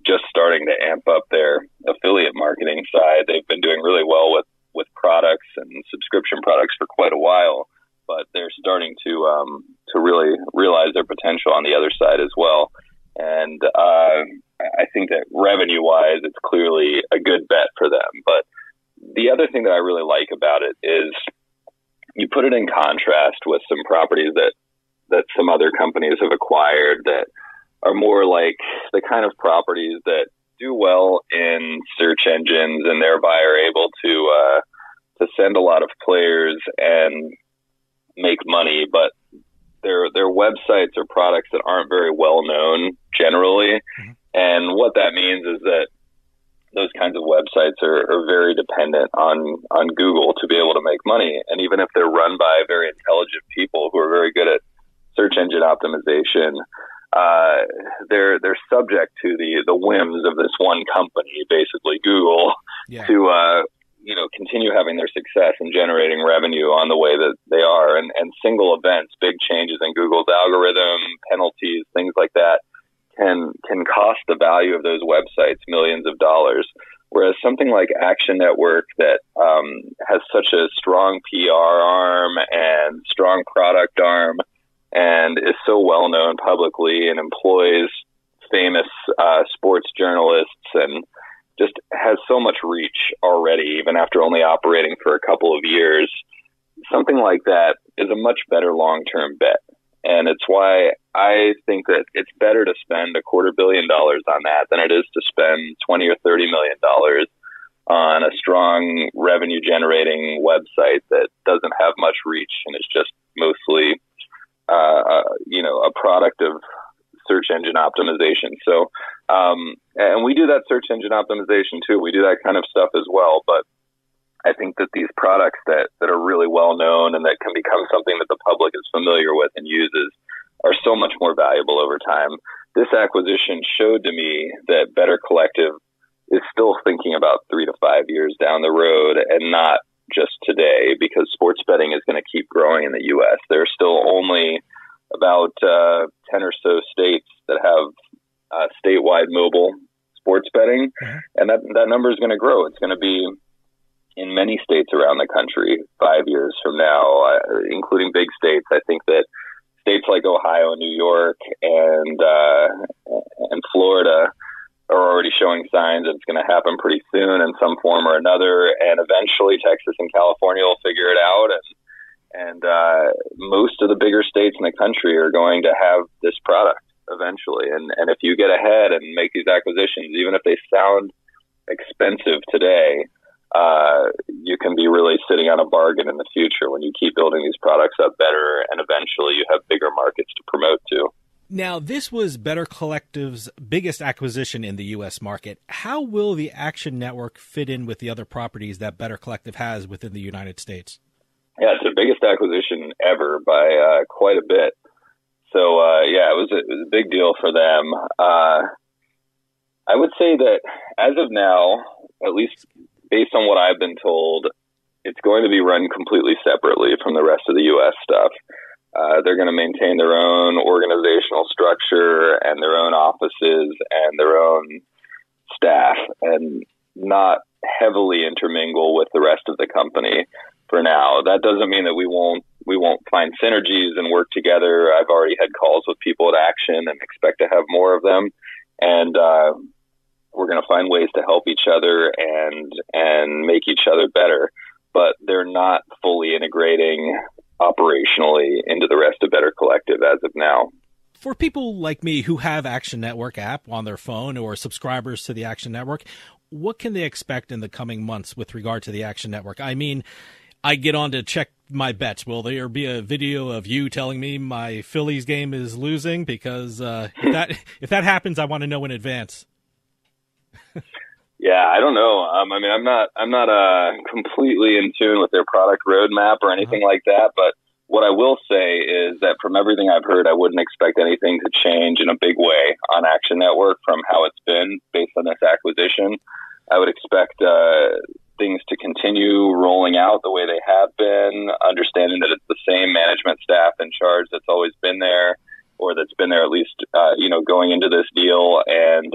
Speaker 12: just starting to amp up their affiliate marketing side. They've been doing really well with products and subscription products for quite a while, but they're starting to really realize their potential on the other side as well. And I think that revenue-wise, it's clearly a good bet for them. But the other thing that I really like about it is you put it in contrast with some properties that some other companies have acquired that are more like the kind of properties that do well in search engines and thereby are able to send a lot of players and make money, but their websites are products that aren't very well known generally. Mm-hmm. And what that means is that those kinds of websites are very dependent on Google to be able to make money. And even if they're run by very intelligent people who are very good at search engine optimization, they're subject to the whims of this one company. and single events, big changes in Google's algorithm, penalties, things like that, can cost the value of those websites millions of dollars. Whereas something like Action Network that has such a strong PR arm and strong product arm and is so well known publicly and employs famous sports journalists and just has so much reach already, even after only operating for a couple of years, something like that is a much better long-term bet. And it's why I think that it's better to spend $250 million on that than it is to spend $20 or $30 million on a strong revenue-generating website that doesn't have much reach and is just mostly, a product of search engine optimization. So, and we do that search engine optimization too. We do that kind of stuff as well. But I think that these products that are really well known and that can become something that the public is familiar with and uses are so much more valuable over time. This acquisition showed to me that Better Collective is still thinking about 3 to 5 years down the road and not just today, because sports betting is going to keep growing in the U.S. There are still only about 10 or so states that have statewide mobile sports betting, and that number is going to grow. It's going to be in many states around the country 5 years from now, including big states. I think that states like Ohio and New York and Florida are already showing signs that it's going to happen pretty soon in some form or another, and eventually Texas and California will figure it out, and most of the bigger states in the country are going to have this product eventually. And if you get ahead and make these acquisitions, even if they sound expensive today, you can be really sitting on a bargain in the future when you keep building these products up better, and eventually you have bigger markets to promote to.
Speaker 1: Now, this was Better Collective's biggest acquisition in the U.S. market. How will the Action Network fit in with the other properties that Better Collective has within the United States?
Speaker 12: Yeah, it's the biggest acquisition ever by quite a bit. So, it was a big deal for them. I would say that as of now, at least based on what I've been told, it's going to be run completely separately from the rest of the U.S. stuff. They're going to maintain their own organizational structure and their own offices and their own staff, and not heavily intermingle with the rest of the company for now. That doesn't mean that we won't find synergies and work together. I've already had calls with people at Action and expect to have more of them. And we're going to find ways to help each other and make each other better. But they're not fully integrating operationally into the rest of Better Collective as of now.
Speaker 1: For people like me who have Action Network app on their phone or subscribers to the Action Network, what can they expect in the coming months with regard to the Action Network? I mean, I get on to check my bets. Will there be a video of you telling me my Phillies game is losing? Because if that happens, I want to know in advance.
Speaker 12: Yeah, I don't know. I'm not completely in tune with their product roadmap or anything like that. But what I will say is that from everything I've heard, I wouldn't expect anything to change in a big way on Action Network from how it's been based on this acquisition. I would expect things to continue rolling out the way they have been, understanding that it's the same management staff in charge that's always been there, or that's been there at least, going into this deal, and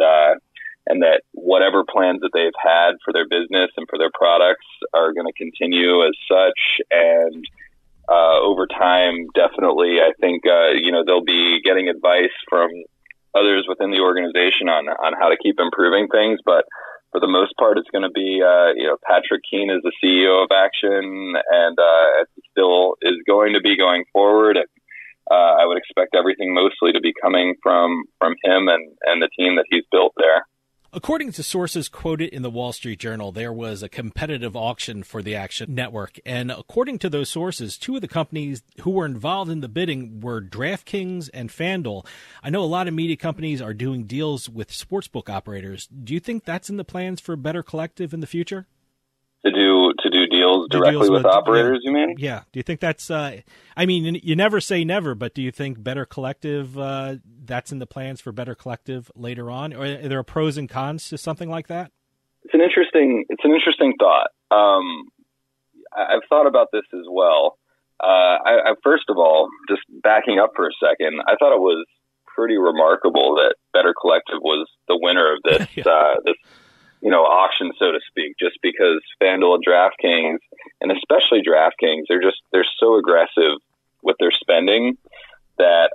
Speaker 12: that whatever plans that they've had for their business and for their products are going to continue as such. And over time, definitely, I think, they'll be getting advice from others within the organization on how to keep improving things. But for the most part, it's going to be, Patrick Keane is the CEO of Action, and still is going to be going forward. And I would expect everything mostly to be coming from him and the team that he's built there.
Speaker 1: According to sources quoted in the Wall Street Journal, there was a competitive auction for the Action Network. And according to those sources, two of the companies who were involved in the bidding were DraftKings and FanDuel. I know a lot of media companies are doing deals with sportsbook operators. Do you think that's in the plans for Better Collective in the future?
Speaker 12: To do deals directly with operators, you mean?
Speaker 1: Yeah. Do you think that's, you never say never, but do you think Better Collective, that's in the plans for Better Collective later on? Or are there pros and cons to something like that?
Speaker 12: It's an interesting thought. I've thought about this as well. First of all, just backing up for a second, I thought it was pretty remarkable that Better Collective was the winner of this, this auction, so to speak, just because FanDuel and DraftKings, and especially DraftKings, they're so aggressive with their spending that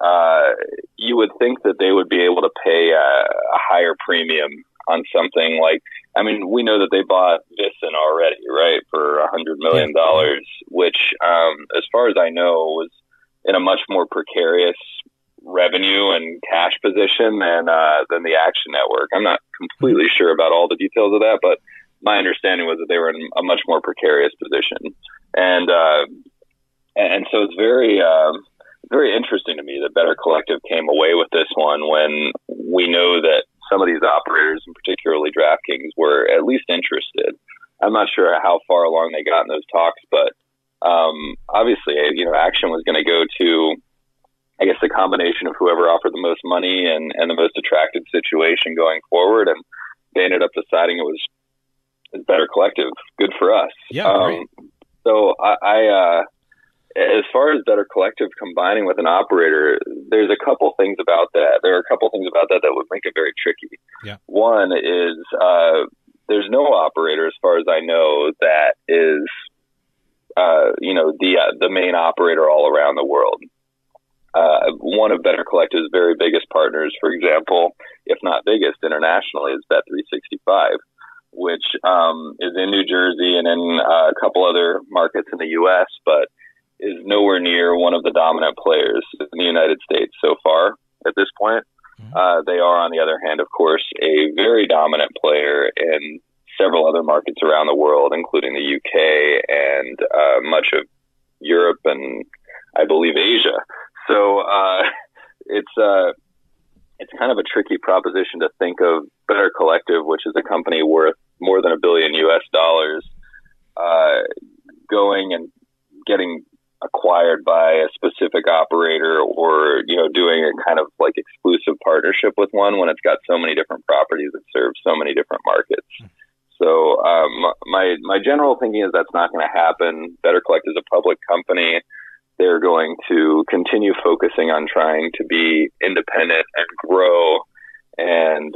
Speaker 12: you would think that they would be able to pay a higher premium on something like, I mean, we know that they bought Visson already, right, for $100 million, which, as far as I know, was in a much more precarious revenue and cash position than the Action Network. I'm not completely sure about all the details of that, but my understanding was that they were in a much more precarious position. And so it's very interesting to me that Better Collective came away with this one when we know that some of these operators, and particularly DraftKings, were at least interested. I'm not sure how far along they got in those talks, but obviously, Action was going to go to, I guess, the combination of whoever offered the most money and the most attractive situation going forward, and they ended up deciding it was Better Collective. Good for us.
Speaker 1: Yeah.
Speaker 12: So as far as Better Collective combining with an operator, there's a couple things about that. There are a couple things about that would make it very tricky.
Speaker 1: Yeah.
Speaker 12: One is there's no operator, as far as I know, that is the main operator all around the world. One of Better Collective's very biggest partners, for example, if not biggest internationally, is Bet365, which is in New Jersey and in a couple other markets in the U.S., but is nowhere near one of the dominant players in the United States so far at this point. They are, on the other hand, of course, a very dominant player in several other markets around the world, including the UK and much of Europe and, I believe, Asia. So it's kind of a tricky proposition to think of Better Collective, which is a company worth more than $1 billion going and getting acquired by a specific operator, or doing a kind of like exclusive partnership with one when it's got so many different properties that serve so many different markets. So my general thinking is that's not going to happen. Better Collect is a public company. They're going to continue focusing on trying to be independent and grow and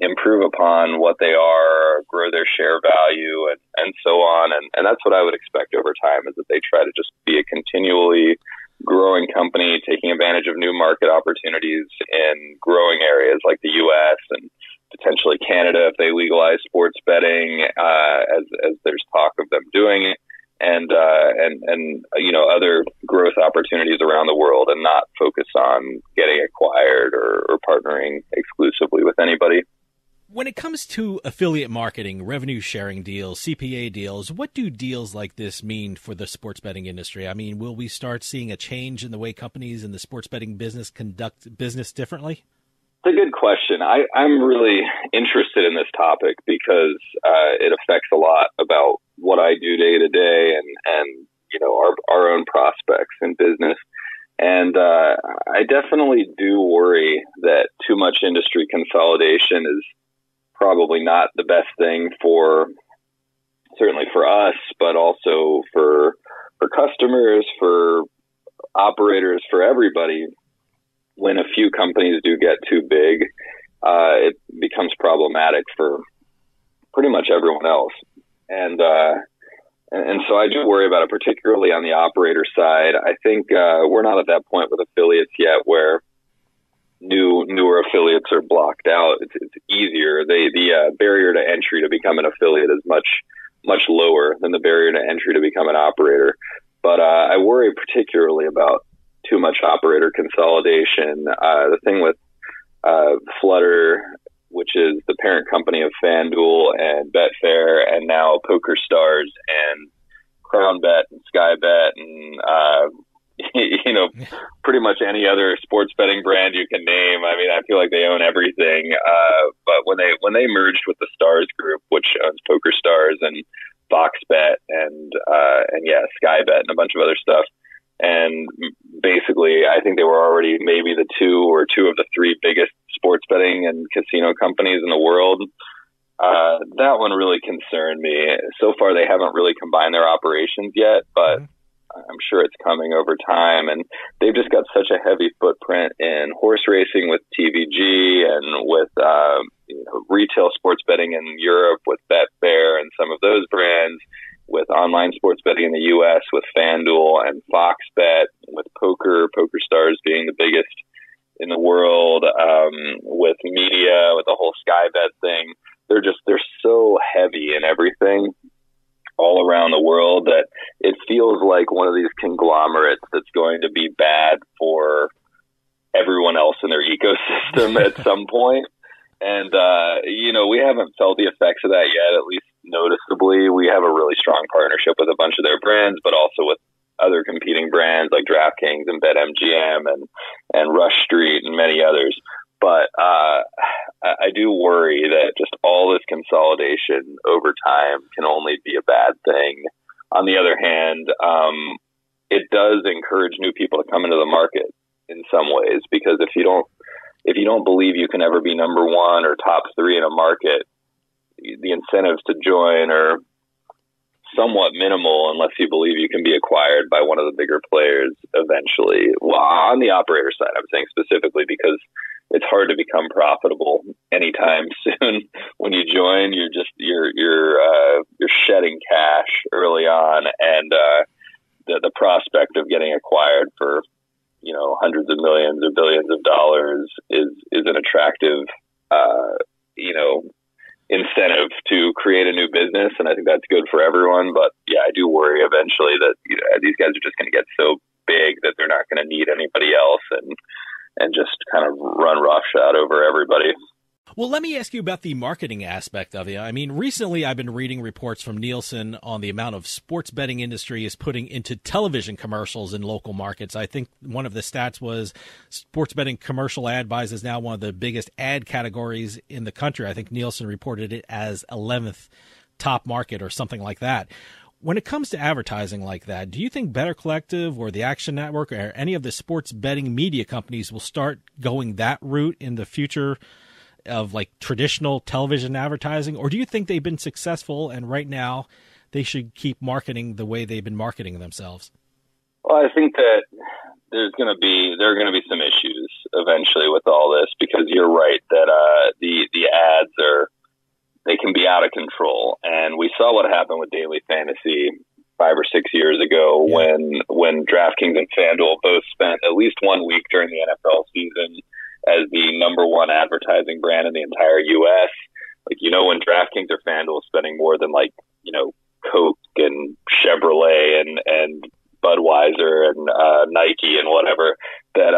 Speaker 12: improve upon what they are, grow their share value, and so on. And that's what I would expect over time, is that they try to just be a continually growing company, taking advantage of new market opportunities in growing areas like the U.S. and potentially Canada if they legalize sports betting, as there's talk of them doing it. And other growth opportunities around the world, and not focus on getting acquired or partnering exclusively with anybody.
Speaker 1: When it comes to affiliate marketing, revenue sharing deals, CPA deals, what do deals like this mean for the sports betting industry? I mean, will we start seeing a change in the way companies in the sports betting business conduct business differently?
Speaker 12: It's a good question. I'm really interested in this topic because it affects a lot about what I do day to day and our own prospects in business. And I definitely do worry that too much industry consolidation is probably not the best thing certainly for us, but also for customers, for operators, for everybody. When a few companies do get too big, it becomes problematic for pretty much everyone else. And so I do worry about it, particularly on the operator side. I think we're not at that point with affiliates yet where newer affiliates are blocked out. It's easier. The barrier to entry to become an affiliate is much lower than the barrier to entry to become an operator. But I worry particularly about too much operator consolidation. The thing with Flutter, which is the parent company of FanDuel and Betfair, and now PokerStars and CrownBet and SkyBet and pretty much any other sports betting brand you can name. I mean, I feel like they own everything. But when they merged with the Stars Group, which owns PokerStars and FoxBet and SkyBet and a bunch of other stuff, and basically, I think they were already maybe two of the three biggest sports betting and casino companies in the world. That one really concerned me. So far, they haven't really combined their operations yet, but I'm sure it's coming over time. And they've just got such a heavy footprint in horse racing with TVG and with retail sports betting in Europe with Betfair and some of those brands, with online sports betting in the U.S. with FanDuel and Fox Bet, with Poker Stars being the biggest in the world, with media, with the whole Sky Bet thing. They're so heavy in everything all around the world that it feels like one of these conglomerates that's going to be bad for everyone else in their ecosystem at some point. And, we haven't felt the effects of that yet, at least noticeably. We have a really strong partnership with a bunch of their brands, but also with other competing brands like DraftKings and BetMGM and Rush Street and many others. But I do worry that just all this consolidation over time can only be a bad thing. On the other hand, it does encourage new people to come into the market in some ways, because if you don't believe you can ever be number one or top three in a market, the incentives to join are somewhat minimal unless you believe you can be acquired by one of the bigger players eventually. Well, on the operator side, I'm saying specifically, because it's hard to become profitable anytime soon. When you join, you're shedding cash early on, and the prospect of getting acquired for hundreds of millions or billions of dollars is an attractive incentive to create a new business, and I think that's good for everyone. But yeah, I do worry eventually that these guys are just going to get so big that they're not going to need anybody else and just kind of run roughshod over everybody.
Speaker 1: Well, let me ask you about the marketing aspect of it. I mean, recently I've been reading reports from Nielsen on the amount of sports betting industry is putting into television commercials in local markets. I think one of the stats was sports betting commercial ad buys is now one of the biggest ad categories in the country. I think Nielsen reported it as 11th top market or something like that. When it comes to advertising like that, do you think Better Collective or the Action Network or any of the sports betting media companies will start going that route in the future of like traditional television advertising? Or do you think they've been successful and right now they should keep marketing the way they've been marketing themselves?
Speaker 12: Well, I think that there are going to be some issues eventually with all this, because you're right that the ads they can be out of control. And we saw what happened with daily fantasy 5 or 6 years ago when DraftKings and FanDuel both spent at least 1 week during the NFL season as the number one advertising brand in the entire U.S. When DraftKings or FanDuel is spending more than Coke and Chevrolet and Budweiser and Nike and whatever, that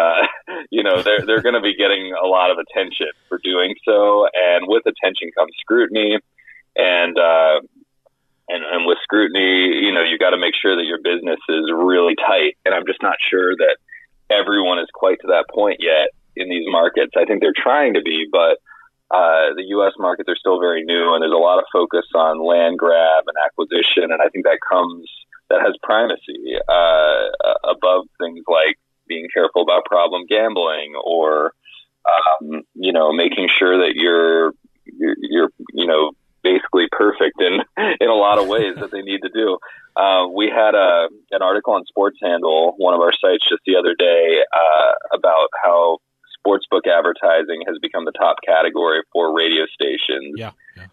Speaker 12: they're going to be getting a lot of attention for doing so, and with attention comes scrutiny, and with scrutiny, you got to make sure that your business is really tight. And I'm just not sure that everyone is quite to that point yet in these markets. I think they're trying to be, but the U.S. markets are still very new, and there's a lot of focus on land grab and acquisition, and I think that has primacy above things like being careful about problem gambling or making sure that you're basically perfect in a lot of ways that they need to do. We had an article on Sports Handle, one of our sites, just the other day about how sportsbook advertising has become the top category for radio stations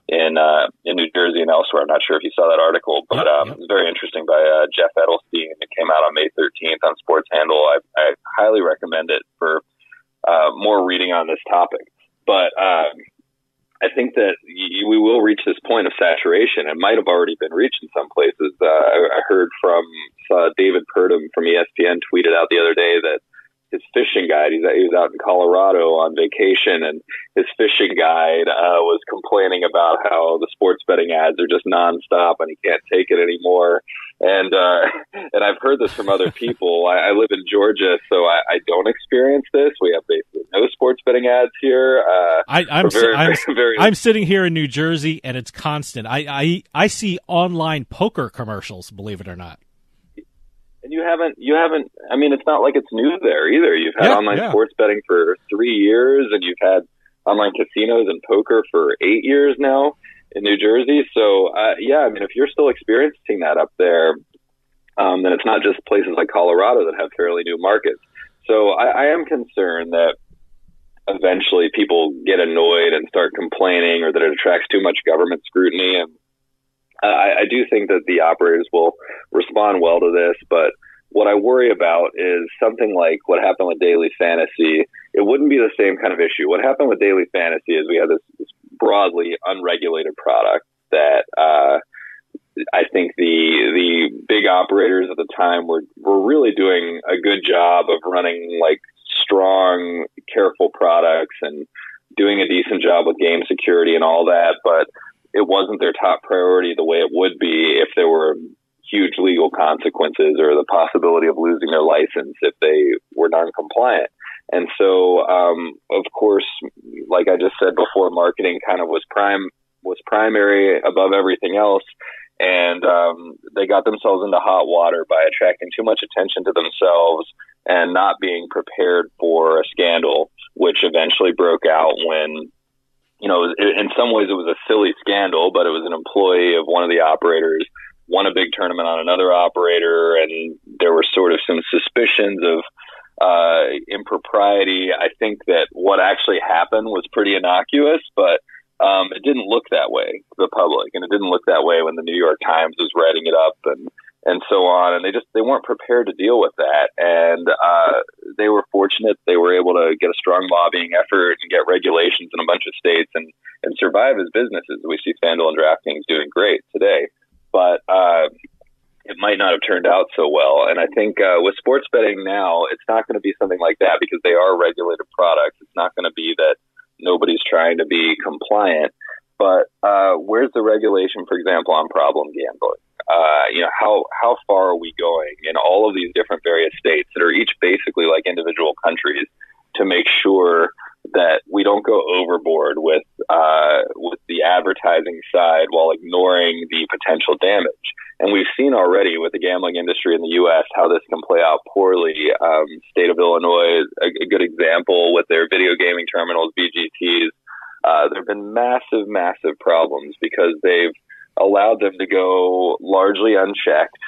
Speaker 12: in New Jersey and elsewhere. I'm not sure if you saw that article, but it was very interesting by Jeff Edelstein. It came out on May 13th on Sports Handle. I highly recommend it for more reading on this topic. But I think that we will reach this point of saturation. It might have already been reached in some places. I heard from David Purdom from ESPN tweeted out the other day that his fishing guide, he was out in Colorado on vacation, and his fishing guide was complaining about how the sports betting ads are just nonstop and he can't take it anymore. And I've heard this from other people. I live in Georgia, so I don't experience this. We have basically no sports betting ads here.
Speaker 1: I'm sitting here in New Jersey, and it's constant. I see online poker commercials, believe it or not.
Speaker 12: And you haven't, I mean, it's not like it's new there either. You've had online sports betting for 3 years, and you've had online casinos and poker for 8 years now in New Jersey. So, I mean, if you're still experiencing that up there, then it's not just places like Colorado that have fairly new markets. So I am concerned that eventually people get annoyed and start complaining, or that it attracts too much government scrutiny. And I do think that the operators will respond well to this, but what I worry about is something like what happened with Daily Fantasy. It wouldn't be the same kind of issue. What happened with Daily Fantasy is we had this broadly unregulated product that I think the big operators at the time were really doing a good job of running like strong, careful products and doing a decent job with game security and all that, but it wasn't their top priority the way it would be if there were huge legal consequences or the possibility of losing their license if they were non-compliant. And so, of course, like I just said before, marketing kind of was primary above everything else. And they got themselves into hot water by attracting too much attention to themselves and not being prepared for a scandal, which eventually broke out when, in some ways it was a silly scandal, but it was an employee of one of the operators won a big tournament on another operator, and there were sort of some suspicions of impropriety. I think that what actually happened was pretty innocuous, but it didn't look that way to the public, and it didn't look that way when the New York Times was writing it up and so on. And they weren't prepared to deal with that. And they were fortunate they were able to get a strong lobbying effort and get regulations in a bunch of states and survive as businesses. We see FanDuel and DraftKings doing great today, but it might not have turned out so well. And I think with sports betting now, it's not going to be something like that because they are regulated products. It's not going to be that nobody's trying to be compliant. But where's the regulation, for example, on problem gambling? How far are we going in all of these different various states that are each basically like individual countries to make sure that we don't go overboard with the advertising side while ignoring the potential damage? And we've seen already with the gambling industry in the U.S. how this can play out poorly. State of Illinois is a good example with their video gaming terminals, VGTs. There have been massive problems because they've allowed them to go largely unchecked.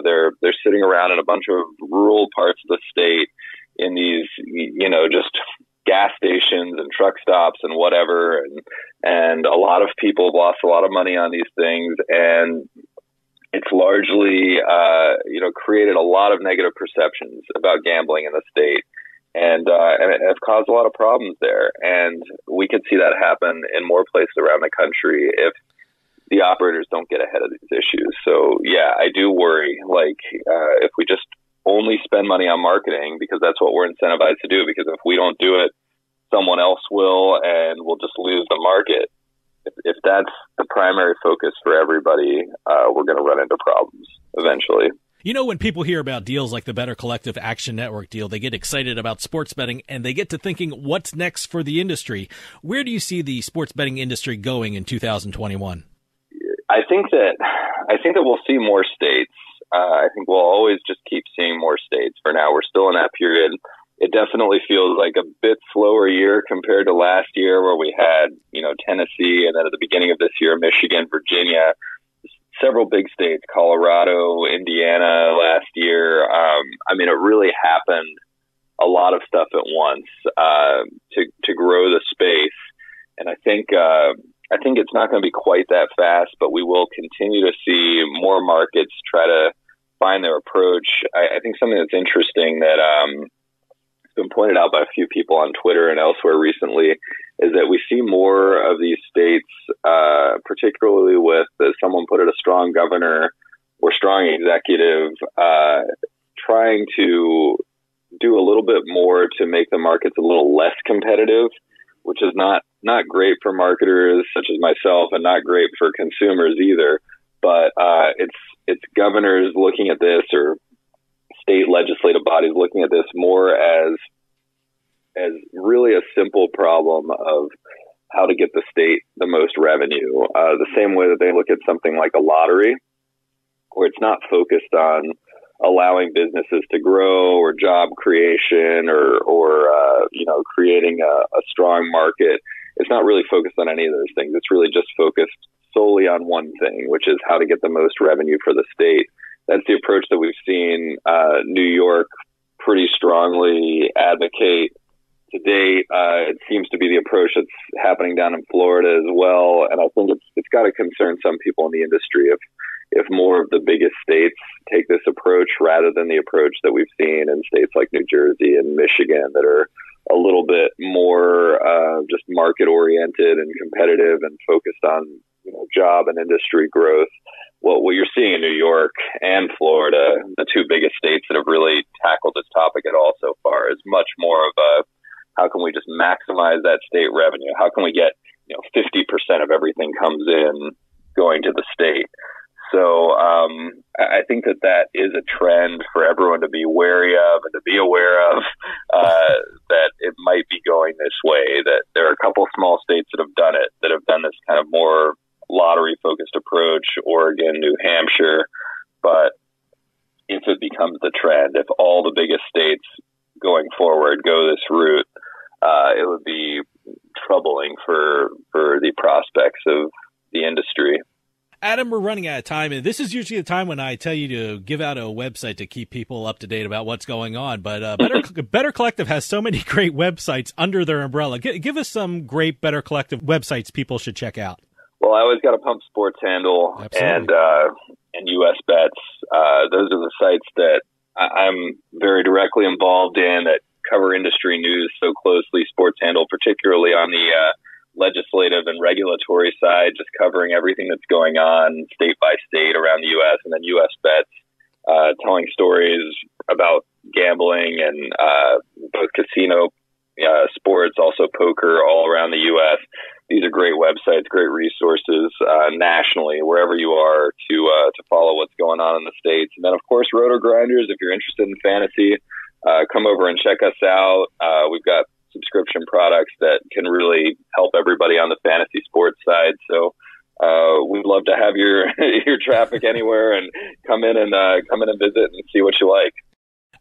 Speaker 12: They're sitting around in a bunch of rural parts of the state in these, just gas stations and truck stops and whatever. And a lot of people have lost a lot of money on these things. And it's largely, created a lot of negative perceptions about gambling in the state. And it has caused a lot of problems there. And we could see that happen in more places around the country if the operators don't get ahead of these issues. So, yeah, I do worry, if we just only spend money on marketing, because that's what we're incentivized to do, because if we don't do it, someone else will, and we'll just lose the market. If that's the primary focus for everybody, we're going to run into problems eventually.
Speaker 1: When people hear about deals like the Better Collective Action Network deal, they get excited about sports betting and they get to thinking, what's next for the industry? Where do you see the sports betting industry going in 2021?
Speaker 12: I think that we'll see more states. I think we'll always just keep seeing more states. For now, we're still in that period. It definitely feels like a bit slower year compared to last year where we had, Tennessee, and then at the beginning of this year, Michigan, Virginia, several big states, Colorado, Indiana last year. It really happened, a lot of stuff at once to grow the space. And I think it's not going to be quite that fast, but we will continue to see more markets try to find their approach. I think something that's interesting that has been pointed out by a few people on Twitter and elsewhere recently is that we see more of these states, particularly with, as someone put it, a strong governor or strong executive, trying to do a little bit more to make the markets a little less competitive, which is not great for marketers such as myself and not great for consumers either. But it's governors looking at this, or state legislative bodies looking at this more as really a simple problem of how to get the state the most revenue. The same way that they look at something like a lottery, where it's not focused on allowing businesses to grow or job creation or creating a strong market. It's not really focused on any of those things. It's really just focused solely on one thing, which is how to get the most revenue for the state. that's the approach that we've seen New York pretty strongly advocate to date. It seems to be the approach that's happening down in Florida as well, and I think it's got to concern some people in the industry if more of the biggest states take this approach rather than the approach that we've seen in states like New Jersey and Michigan that are a little bit more just market oriented and competitive and focused on job and industry growth. What you're seeing in New York and Florida, the two biggest states that have really tackled this topic at all so far, is much more of a how can we just maximize that state revenue? How can we get 50% of everything comes in going to the state? So I think that is a trend for everyone to be wary of and to be aware of, that it might be going this way, that there are a couple small states that have done it, that have done this kind of more lottery-focused approach, Oregon, New Hampshire. But if it becomes the trend, if all the biggest states going forward go this route, it would be troubling for the prospects of the industry.
Speaker 1: Adam, we're running out of time, and this is usually the time when I tell you to give out a website to keep people up to date about what's going on. But Better Collective has so many great websites under their umbrella. Give us some great Better Collective websites people should check out.
Speaker 12: Well, I always got to pump Sports Handle and US Bets. Those are the sites that I'm very directly involved in that cover industry news so closely. Sports Handle, particularly on the legislative and regulatory side, just covering everything that's going on state by state around the U.S., and then U.S. Bets, telling stories about gambling and both casino sports, also poker, all around the U.S. These are great websites, great resources nationally, wherever you are, to follow what's going on in the States. And then, of course, Roto Grinders, if you're interested in fantasy, come over and check us out. We've got subscription products that can really help everybody on the fantasy sports side. So we'd love to have your traffic anywhere and come in and visit and see what you like.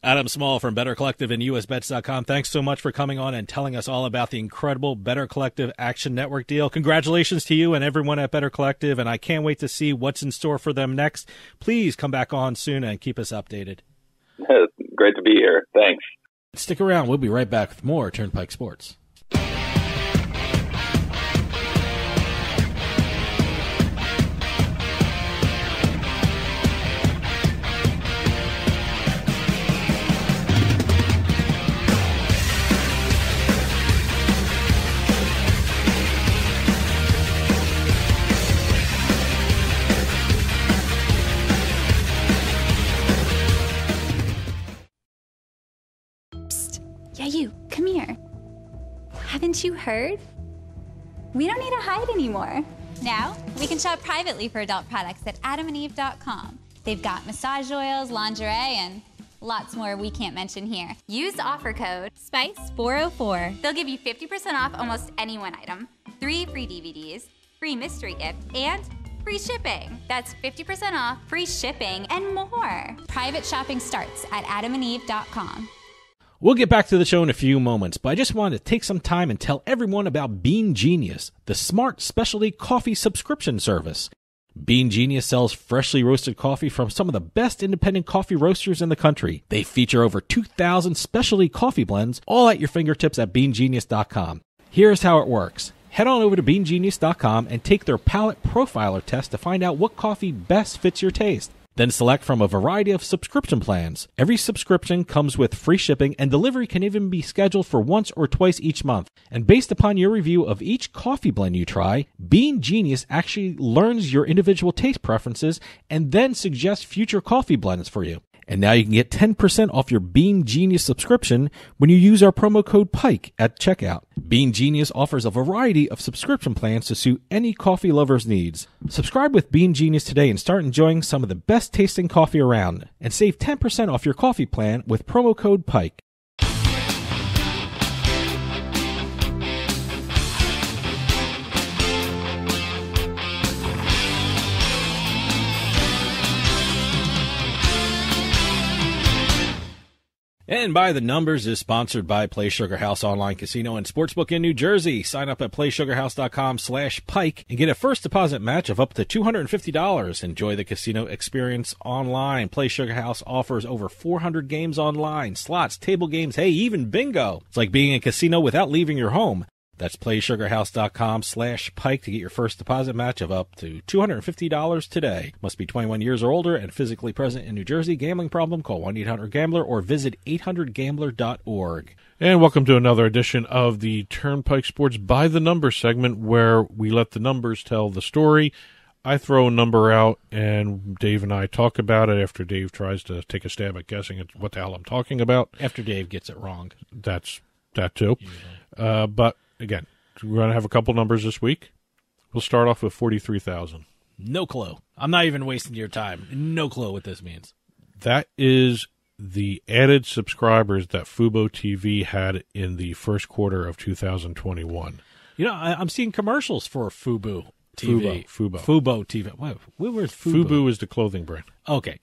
Speaker 1: Adam Small from Better Collective and USBets.com. Thanks so much for coming on and telling us all about the incredible Better Collective Action Network deal. Congratulations to you and everyone at Better Collective, and I can't wait to see what's in store for them next. Please come back on soon and keep us updated.
Speaker 12: Great to be here. Thanks.
Speaker 1: Stick around. We'll be right back with more Turnpike Sports.
Speaker 3: Yeah, you, come here. Haven't you heard? We don't need to hide anymore. Now, we can shop privately for adult products at adamandeve.com. They've got massage oils, lingerie, and lots more we can't mention here. Use offer code SPICE404. They'll give you 50% off almost any one item, 3 free DVDs, free mystery gift, and free shipping. That's 50% off, free shipping, and more. Private shopping starts at adamandeve.com.
Speaker 1: We'll get back to the show in a few moments, but I just wanted to take some time and tell everyone about Bean Genius, the smart specialty coffee subscription service. Bean Genius sells freshly roasted coffee from some of the best independent coffee roasters in the country. They feature over 2,000 specialty coffee blends, all at your fingertips at beangenius.com. Here's how it works. Head on over to beangenius.com and take their palate profiler test to find out what coffee best fits your taste. Then select from a variety of subscription plans. Every subscription comes with free shipping, and delivery can even be scheduled for once or twice each month. And based upon your review of each coffee blend you try, Bean Genius actually learns your individual taste preferences and then suggests future coffee blends for you. And now you can get 10% off your Bean Genius subscription when you use our promo code PIKE at checkout. Bean Genius offers a variety of subscription plans to suit any coffee lover's needs. Subscribe with Bean Genius today and start enjoying some of the best tasting coffee around. And save 10% off your coffee plan with promo code PIKE. And By the Numbers is sponsored by Play Sugar House Online Casino and Sportsbook in New Jersey. Sign up at playsugarhouse.com/Pike and get a first deposit match of up to $250. Enjoy the casino experience online. Play Sugar House offers over 400 games online, slots, table games, hey, even bingo. It's like being in a casino without leaving your home. That's playsugarhouse.com/Pike to get your first deposit match of up to $250 today. Must be 21 years or older and physically present in New Jersey. Gambling problem? Call 1-800-GAMBLER or visit 800gambler.org.
Speaker 2: And welcome to another edition of the Turnpike Sports By the Numbers segment, where we let the numbers tell the story. I throw a number out, and Dave and I talk about it after Dave tries to take a stab at guessing at what the hell I'm talking about.
Speaker 1: After Dave gets it wrong.
Speaker 2: That's that too. But again, we're going to have a couple numbers this week. We'll start off with 43,000.
Speaker 1: No clue. I'm not even wasting your time. No clue what this means.
Speaker 2: That is the added subscribers that Fubo TV had in the first quarter of 2021.
Speaker 1: You know, I'm seeing commercials for Fubo TV.
Speaker 2: Fubo
Speaker 1: TV. Where's Fubo?
Speaker 2: Fubo is the clothing brand.
Speaker 1: Okay.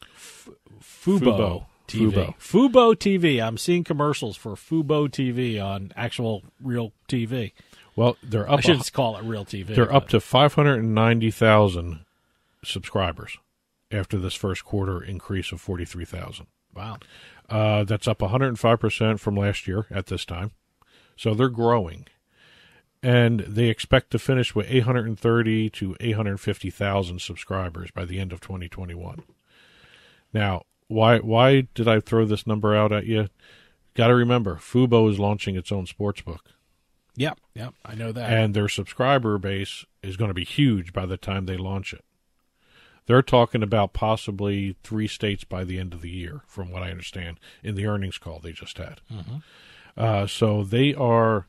Speaker 1: Fubo TV. Fubo TV. I'm seeing commercials for Fubo TV on actual real TV.
Speaker 2: Well, they're up.
Speaker 1: I shouldn't call it real TV.
Speaker 2: They're up to 590,000 subscribers after this first quarter increase of 43,000.
Speaker 1: Wow.
Speaker 2: That's up 105% from last year at this time. So they're growing. And they expect to finish with 830 to 850,000 subscribers by the end of 2021. Now, why did I throw this number out at you? Got to remember, Fubo is launching its own sportsbook.
Speaker 1: Yep, I know that.
Speaker 2: And their subscriber base is going to be huge by the time they launch it. They're talking about possibly 3 states by the end of the year, from what I understand, in the earnings call they just had.
Speaker 1: Mm-hmm.
Speaker 2: So they are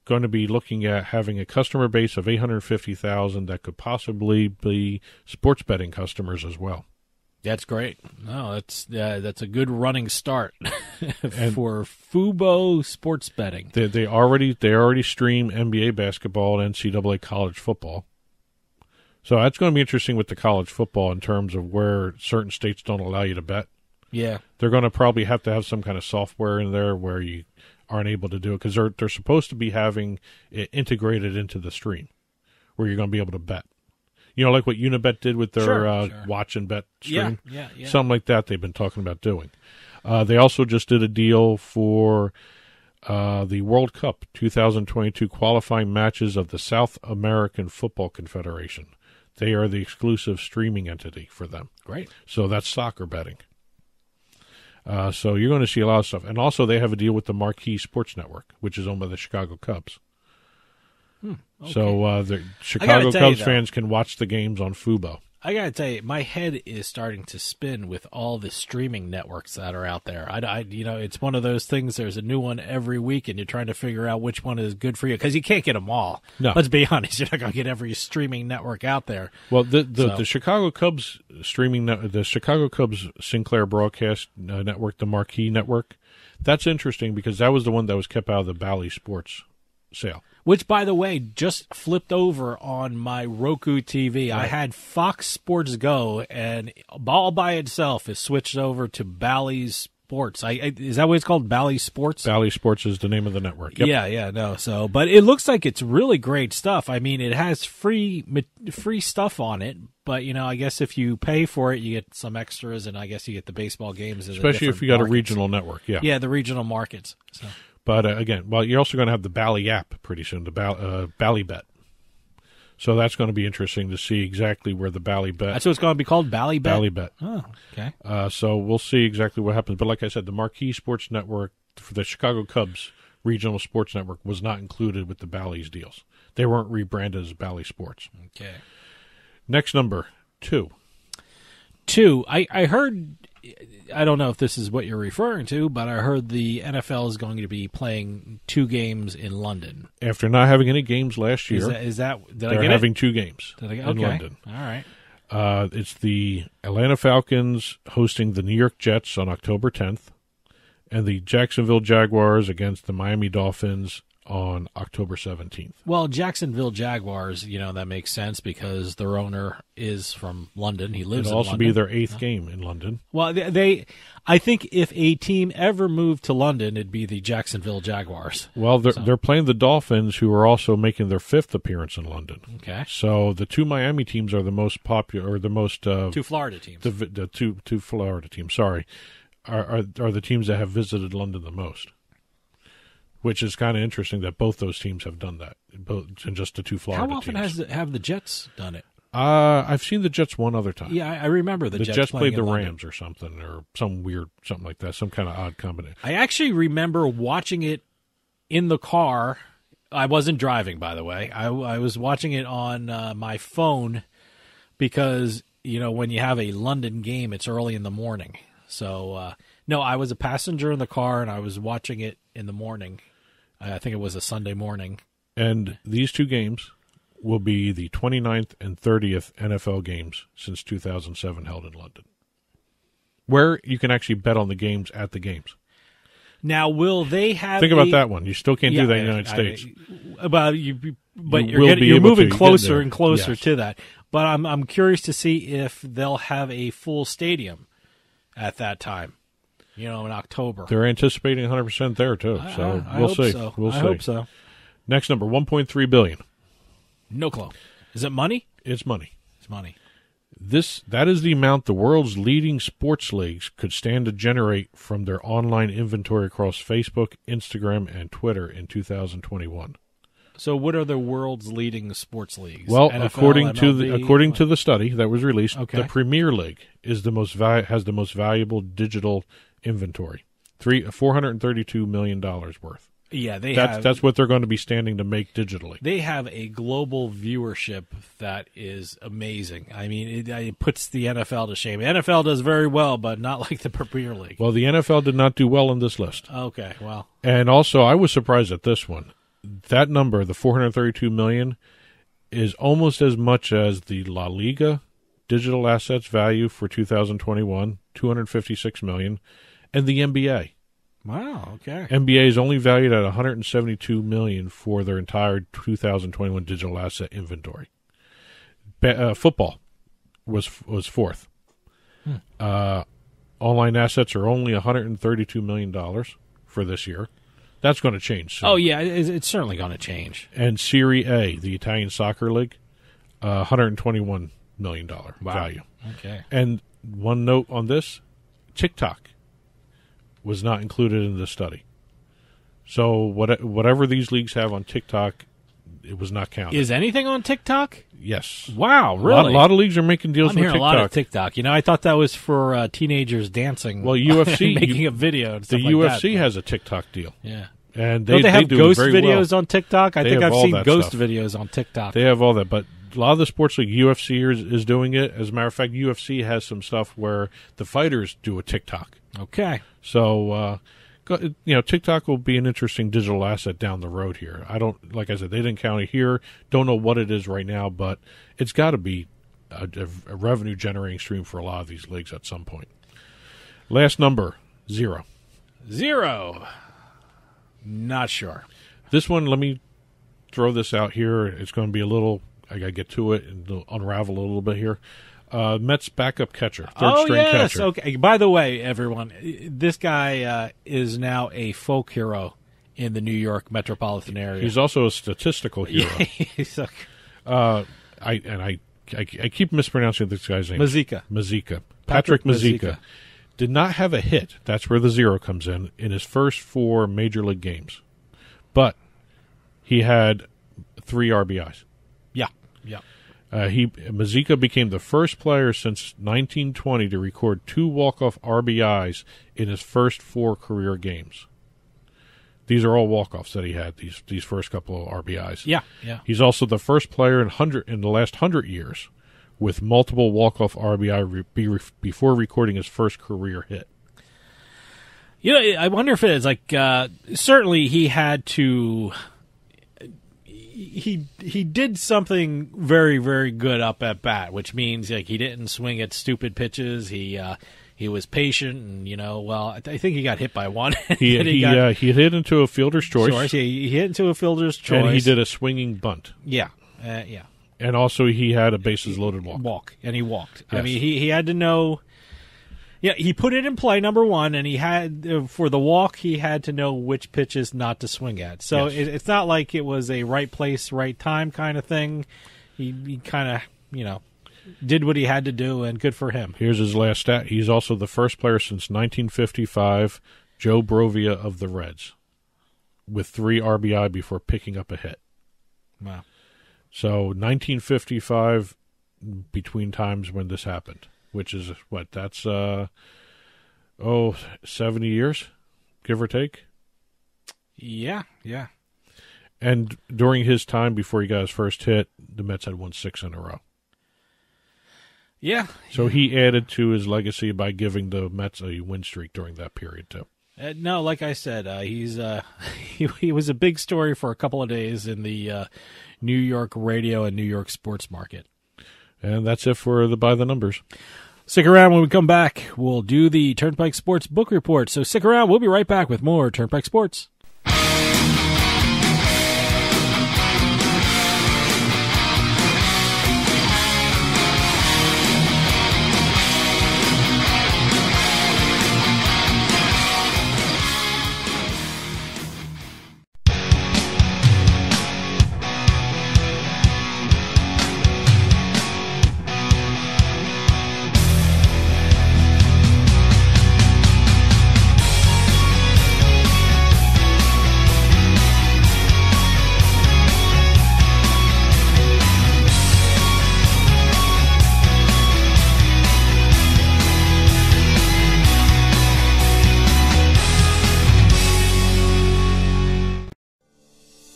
Speaker 2: going to be looking at having a customer base of 850,000 that could possibly be sports betting customers as well.
Speaker 1: That's great. No, that's a good running start for Fubo sports betting.
Speaker 2: They already stream NBA basketball and NCAA college football. So that's going to be interesting with the college football in terms of where certain states don't allow you to bet.
Speaker 1: Yeah.
Speaker 2: They're going to probably have to have some kind of software in there where you aren't able to do it, because they're supposed to be having it integrated into the stream where you're going to be able to bet. You know, like what Unibet did with their watch and bet stream?
Speaker 1: Yeah.
Speaker 2: Something like that they've been talking about doing. They also just did a deal for the World Cup 2022 qualifying matches of the South American Football Confederation. They are the exclusive streaming entity for them.
Speaker 1: Great.
Speaker 2: So that's soccer betting. So you're going to see a lot of stuff. And also they have a deal with the Marquee Sports Network, which is owned by the Chicago Cubs.
Speaker 1: Okay.
Speaker 2: So the Chicago Cubs fans can watch the games on Fubo.
Speaker 1: I got to tell you, my head is starting to spin with all the streaming networks that are out there. It's one of those things, there's a new one every week, and you're trying to figure out which one is good for you, because you can't get them all.
Speaker 2: No.
Speaker 1: Let's be honest, you're not going to get every streaming network out there.
Speaker 2: Well, the Chicago Cubs the Chicago Cubs Sinclair Broadcast Network, the Marquee Network, that's interesting because that was the one that was kept out of the Bally Sports sale.
Speaker 1: Which, by the way, just flipped over on my Roku TV. Right. I had Fox Sports Go, and all by itself is switched over to Bally Sports. Is that what it's called, Bally Sports?
Speaker 2: Bally Sports is the name of the network. Yep.
Speaker 1: Yeah. So, but it looks like it's really great stuff. I mean, it has free stuff on it, but I guess if you pay for it, you get some extras, and I guess you get the baseball games,
Speaker 2: especially if you got a regional network. Yeah,
Speaker 1: the regional markets. So.
Speaker 2: But again, you're also going to have the Bally app pretty soon, the Bally Bet. So that's going to be interesting to see exactly where the Bally Bet.
Speaker 1: That's what it's going to be called, Bally Bet?
Speaker 2: Bally Bet.
Speaker 1: Oh, okay.
Speaker 2: So we'll see exactly what happens. But like I said, the Marquee Sports Network for the Chicago Cubs regional sports network was not included with the Bally's deals. They weren't rebranded as Bally Sports.
Speaker 1: Okay.
Speaker 2: Next number, 2.
Speaker 1: I heard, I don't know if this is what you're referring to, but I heard the NFL is going to be playing 2 games in London.
Speaker 2: After not having any games last year,
Speaker 1: they're
Speaker 2: having 2 games
Speaker 1: in
Speaker 2: London.
Speaker 1: All right.
Speaker 2: It's the Atlanta Falcons hosting the New York Jets on October 10th, and the Jacksonville Jaguars against the Miami Dolphins on October 17th.
Speaker 1: Well, Jacksonville Jaguars, that makes sense because their owner is from London. He lives in London.
Speaker 2: It'll also be their 8th game in London.
Speaker 1: Well, I think if a team ever moved to London, it'd be the Jacksonville Jaguars.
Speaker 2: Well, they're playing the Dolphins, who are also making their 5th appearance in London.
Speaker 1: Okay.
Speaker 2: So the 2 Miami teams are the most popular, or the most
Speaker 1: 2 Florida teams.
Speaker 2: The two Florida teams, sorry, are the teams that have visited London the most. Which is kind of interesting that both those teams have done that, and just the 2 Florida teams.
Speaker 1: How often have the Jets done it?
Speaker 2: I've seen the Jets one other time.
Speaker 1: Yeah, I remember the Jets
Speaker 2: played the
Speaker 1: London.
Speaker 2: Rams or something, or something like that, some kind of odd combination.
Speaker 1: I actually remember watching it in the car. I wasn't driving, by the way. I was watching it on my phone because, when you have a London game, it's early in the morning. So, no, I was a passenger in the car, and I was watching it in the morning. I think it was a Sunday morning.
Speaker 2: And these 2 games will be the 29th and 30th NFL games since 2007 held in London, where you can actually bet on the games at the games.
Speaker 1: Now, will they have?
Speaker 2: Think about that one. You still can't do that in the United States.
Speaker 1: You're moving closer and closer to that. But I'm curious to see if they'll have a full stadium at that time. In October.
Speaker 2: They're anticipating 100% there too. So we'll see.
Speaker 1: So.
Speaker 2: We'll see.
Speaker 1: I hope so.
Speaker 2: Next number, $1.3 billion.
Speaker 1: No clue. Is it money?
Speaker 2: It's money.
Speaker 1: It's money.
Speaker 2: That is the amount the world's leading sports leagues could stand to generate from their online inventory across Facebook, Instagram, and Twitter in 2021.
Speaker 1: So, what are the world's leading sports leagues?
Speaker 2: Well,
Speaker 1: NFL,
Speaker 2: according to the study that was released,
Speaker 1: okay.
Speaker 2: The Premier League is has the most valuable digital inventory, $432 million worth.
Speaker 1: Yeah,
Speaker 2: that's what they're going to be standing to make digitally.
Speaker 1: They have a global viewership that is amazing. I mean, it puts the NFL to shame. The NFL does very well, but not like the Premier League.
Speaker 2: Well, the NFL did not do well in this list.
Speaker 1: Okay, well.
Speaker 2: And also, I was surprised at this one. That number, the $432 million, is almost as much as the La Liga digital assets value for 2021, $256 million, and the NBA.
Speaker 1: Wow, okay.
Speaker 2: NBA is only valued at $172 million for their entire 2021 digital asset inventory. Football was 4th. Online assets are only $132 million for this year. That's going to change soon.
Speaker 1: Oh, yeah, it's certainly going to change.
Speaker 2: And Serie A, the Italian soccer league, $121 million value.
Speaker 1: Okay.
Speaker 2: And one note on this, TikTok was not included in this study. So whatever these leagues have on TikTok, it was not counted.
Speaker 1: Is anything on TikTok?
Speaker 2: Yes.
Speaker 1: Wow, really?
Speaker 2: A lot of leagues are making deals with TikTok.
Speaker 1: I'm hearing a lot of TikTok. I thought that was for teenagers dancing.
Speaker 2: Well, UFC
Speaker 1: making a video. And stuff
Speaker 2: the
Speaker 1: like
Speaker 2: UFC
Speaker 1: that,
Speaker 2: has a TikTok deal.
Speaker 1: Yeah.
Speaker 2: And
Speaker 1: they have
Speaker 2: do
Speaker 1: ghost
Speaker 2: very
Speaker 1: videos
Speaker 2: well.
Speaker 1: on TikTok? I think I've seen ghost
Speaker 2: stuff.
Speaker 1: videos on TikTok.
Speaker 2: They have all that, but a lot of the sports league, UFC is doing it. As a matter of fact, UFC has some stuff where the fighters do a TikTok.
Speaker 1: Okay.
Speaker 2: So, TikTok will be an interesting digital asset down the road here. Like I said, they didn't count it here. Don't know what it is right now, but it's got to be a revenue generating stream for a lot of these leagues at some point. Last number, 0. Not sure. This one, let me throw this out here. It's going to be a little, I got to get to it and unravel a little bit here. Mets backup catcher, third-string catcher.
Speaker 1: Okay. By the way, everyone, this guy is now a folk hero in the New York metropolitan area.
Speaker 2: He's also a statistical hero. I keep mispronouncing this guy's name.
Speaker 1: Mazeika.
Speaker 2: Patrick Mazeika. Did not have a hit. That's where the 0 comes in his first 4 major league games. But he had 3 RBIs.
Speaker 1: Yeah.
Speaker 2: Mazeika became the first player since 1920 to record 2 walk-off RBIs in his first 4 career games. These are all walk-offs that he had, these first couple of RBIs.
Speaker 1: Yeah.
Speaker 2: He's also the first player in the last 100 years with multiple walk-off RBI before recording his first career hit.
Speaker 1: I wonder if it is like certainly he had to. He did something very, very good up at bat, which means like he didn't swing at stupid pitches. He he was patient, and I think he got hit by one.
Speaker 2: He hit into a fielder's choice.
Speaker 1: He hit into a fielder's choice,
Speaker 2: and he did a swinging bunt.
Speaker 1: Yeah.
Speaker 2: And also he had a bases loaded walk.
Speaker 1: And he walked.
Speaker 2: Yes.
Speaker 1: I mean, he had to know. Yeah, he put it in play, number one, and he had, for the walk, he had to know which pitches not to swing at. So it's not like it was a right place, right time kind of thing. He kind of, did what he had to do, and good for him.
Speaker 2: Here's his last stat. He's also the first player since 1955, Joe Brovia of the Reds, with 3 RBI before picking up a hit.
Speaker 1: Wow.
Speaker 2: So 1955, between times when this happened. Which is what? That's 70 years, give or take.
Speaker 1: Yeah.
Speaker 2: And during his time before he got his first hit, the Mets had won 6 in a row.
Speaker 1: Yeah.
Speaker 2: So he added to his legacy by giving the Mets a win streak during that period too.
Speaker 1: No, like I said, he was a big story for a couple of days in the New York radio and New York sports market.
Speaker 2: And that's it for the By the Numbers.
Speaker 1: Stick around. When we come back, we'll do the Turnpike Sports book report. So stick around. We'll be right back with more Turnpike Sports.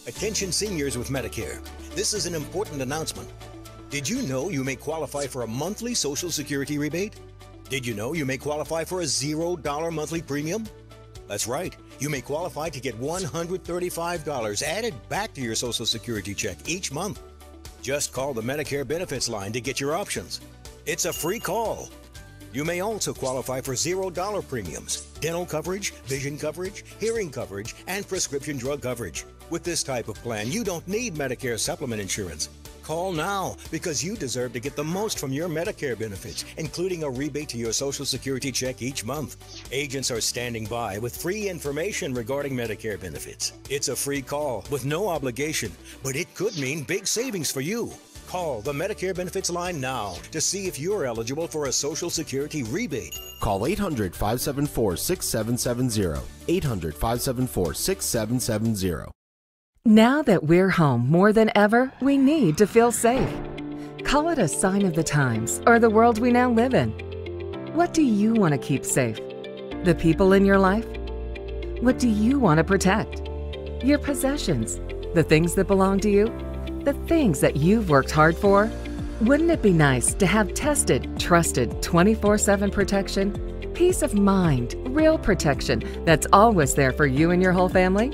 Speaker 11: Attention seniors with Medicare. This is an important announcement. Did you know you may qualify for a monthly Social Security rebate? Did you know you may qualify for a $0 monthly premium? That's right. You may qualify to get $135 added back to your Social Security check each month. Just call the Medicare benefits line to get your options. It's a free call. You may also qualify for $0 premiums, dental coverage, vision coverage, hearing coverage, and prescription drug coverage. With this type of plan, you don't need Medicare supplement insurance. Call now because you deserve to get the most from your Medicare benefits, including a rebate to your Social Security check each month. Agents are standing by with free information regarding Medicare benefits. It's a free call with no obligation, but it could mean big savings for you. Call the Medicare benefits line now to see if you're eligible for a Social Security rebate.
Speaker 13: Call 800-574-6770. 800-574-6770.
Speaker 14: Now that we're home more than ever, we need to feel safe. Call it a sign of the times or the world we now live in. What do you want to keep safe? The people in your life? What do you want to protect? Your possessions, the things that belong to you, the things that you've worked hard for. Wouldn't it be nice to have tested, trusted 24/7 protection? Peace of mind, real protection that's always there for you and your whole family?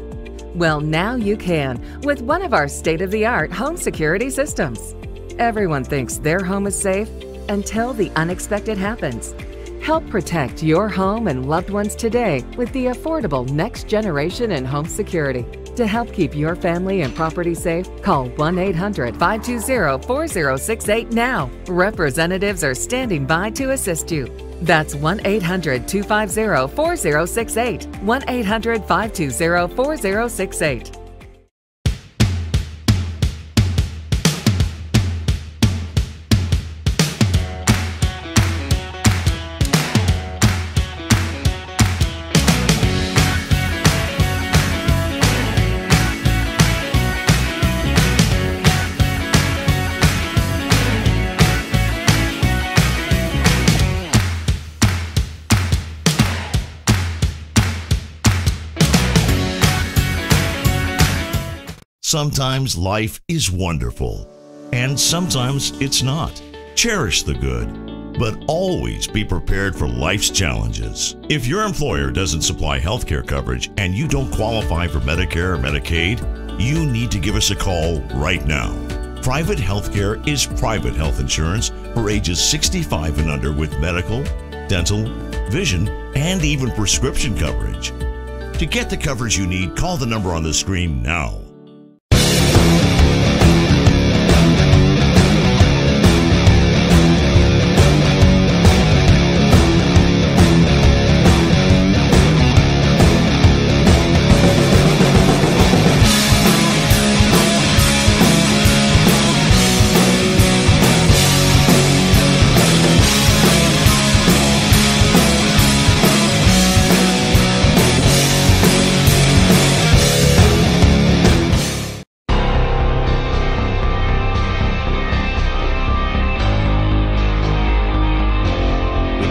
Speaker 14: Well, now you can with one of our state-of-the-art home security systems. Everyone thinks their home is safe until the unexpected happens. Help protect your home and loved ones today with the affordable next generation in home security. To help keep your family and property safe, call 1-800-520-4068 now. Representatives are standing by to assist you. That's 1-800-250-4068. 1-800-520-4068.
Speaker 15: Sometimes life is wonderful, and sometimes it's not. Cherish the good, but always be prepared for life's challenges. If your employer doesn't supply healthcare coverage and you don't qualify for Medicare or Medicaid, you need to give us a call right now. Private healthcare is private health insurance for ages 65 and under with medical, dental, vision, and even prescription coverage. To get the coverage you need, call the number on the screen now.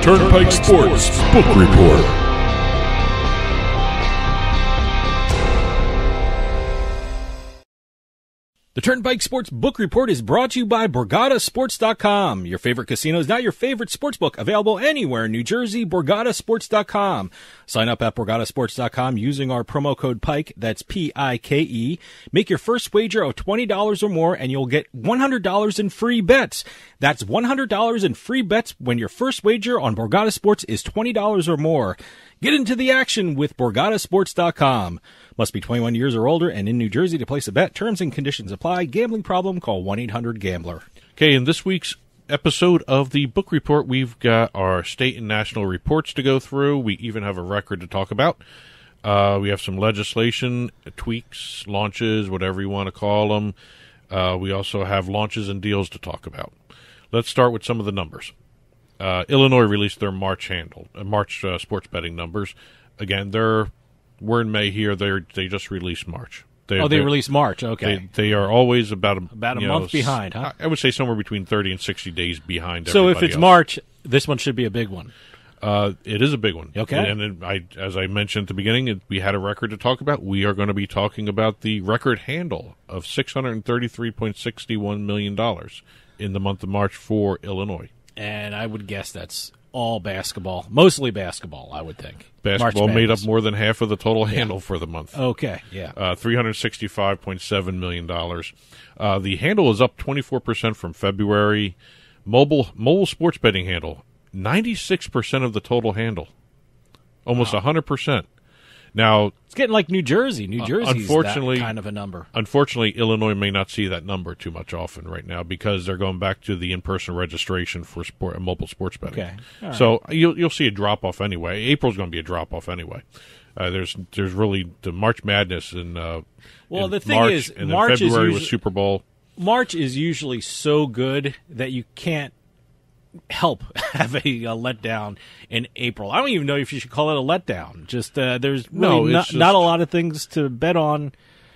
Speaker 2: Turnpike Sports Book Report.
Speaker 1: The Turnpike Sports Book Report is brought to you by BorgataSports.com. Your favorite casino is now your favorite sportsbook. Available anywhere in New Jersey, BorgataSports.com. Sign up at BorgataSports.com using our promo code PIKE, that's P-I-K-E. Make your first wager of $20 or more and you'll get $100 in free bets. That's $100 in free bets when your first wager on Borgata Sports is $20 or more. Get into the action with BorgataSports.com. Must be 21 years or older and in New Jersey to place a bet. Terms and conditions apply. Gambling problem? Call 1-800-GAMBLER.
Speaker 2: Okay, in this week's episode of the book report, we've got our state and national reports to go through. We even have a record to talk about. We have some legislation, tweaks, launches, whatever you want to call them. We also have launches and deals to talk about. Let's start with some of the numbers. Illinois released their March sports betting numbers. Again, we're in May here. They just released March.
Speaker 1: They released March. Okay.
Speaker 2: They are always about a
Speaker 1: month behind, huh?
Speaker 2: I would say somewhere between 30 and 60 days behind.
Speaker 1: So if it's March, this one should be a big one.
Speaker 2: It is a big one.
Speaker 1: Okay.
Speaker 2: And as I mentioned at the beginning, we had a record to talk about. We are going to be talking about the record handle of $633.61 million in the month of March for Illinois.
Speaker 1: And I would guess that's all basketball, mostly basketball, I would think.
Speaker 2: Basketball made up more than half of the total handle for the month.
Speaker 1: Okay, yeah.
Speaker 2: $365.7 million. The handle is up 24% from February. Mobile sports betting handle, 96% of the total handle. Almost 100%. Now,
Speaker 1: it's getting like New Jersey. New Jersey's that kind of a number.
Speaker 2: Unfortunately, Illinois may not see that number too much often right now because they're going back to the in-person registration for mobile sports betting.
Speaker 1: Okay. Right.
Speaker 2: So you'll see a drop-off anyway. April's going to be a drop-off anyway. There's really the March Madness in
Speaker 1: the
Speaker 2: in
Speaker 1: thing
Speaker 2: March,
Speaker 1: is,
Speaker 2: and
Speaker 1: March
Speaker 2: then February
Speaker 1: is
Speaker 2: was Super Bowl.
Speaker 1: March is usually so good that you can't help have a letdown in April. I don't even know if you should call it a letdown. Just there's really not a lot of things to bet on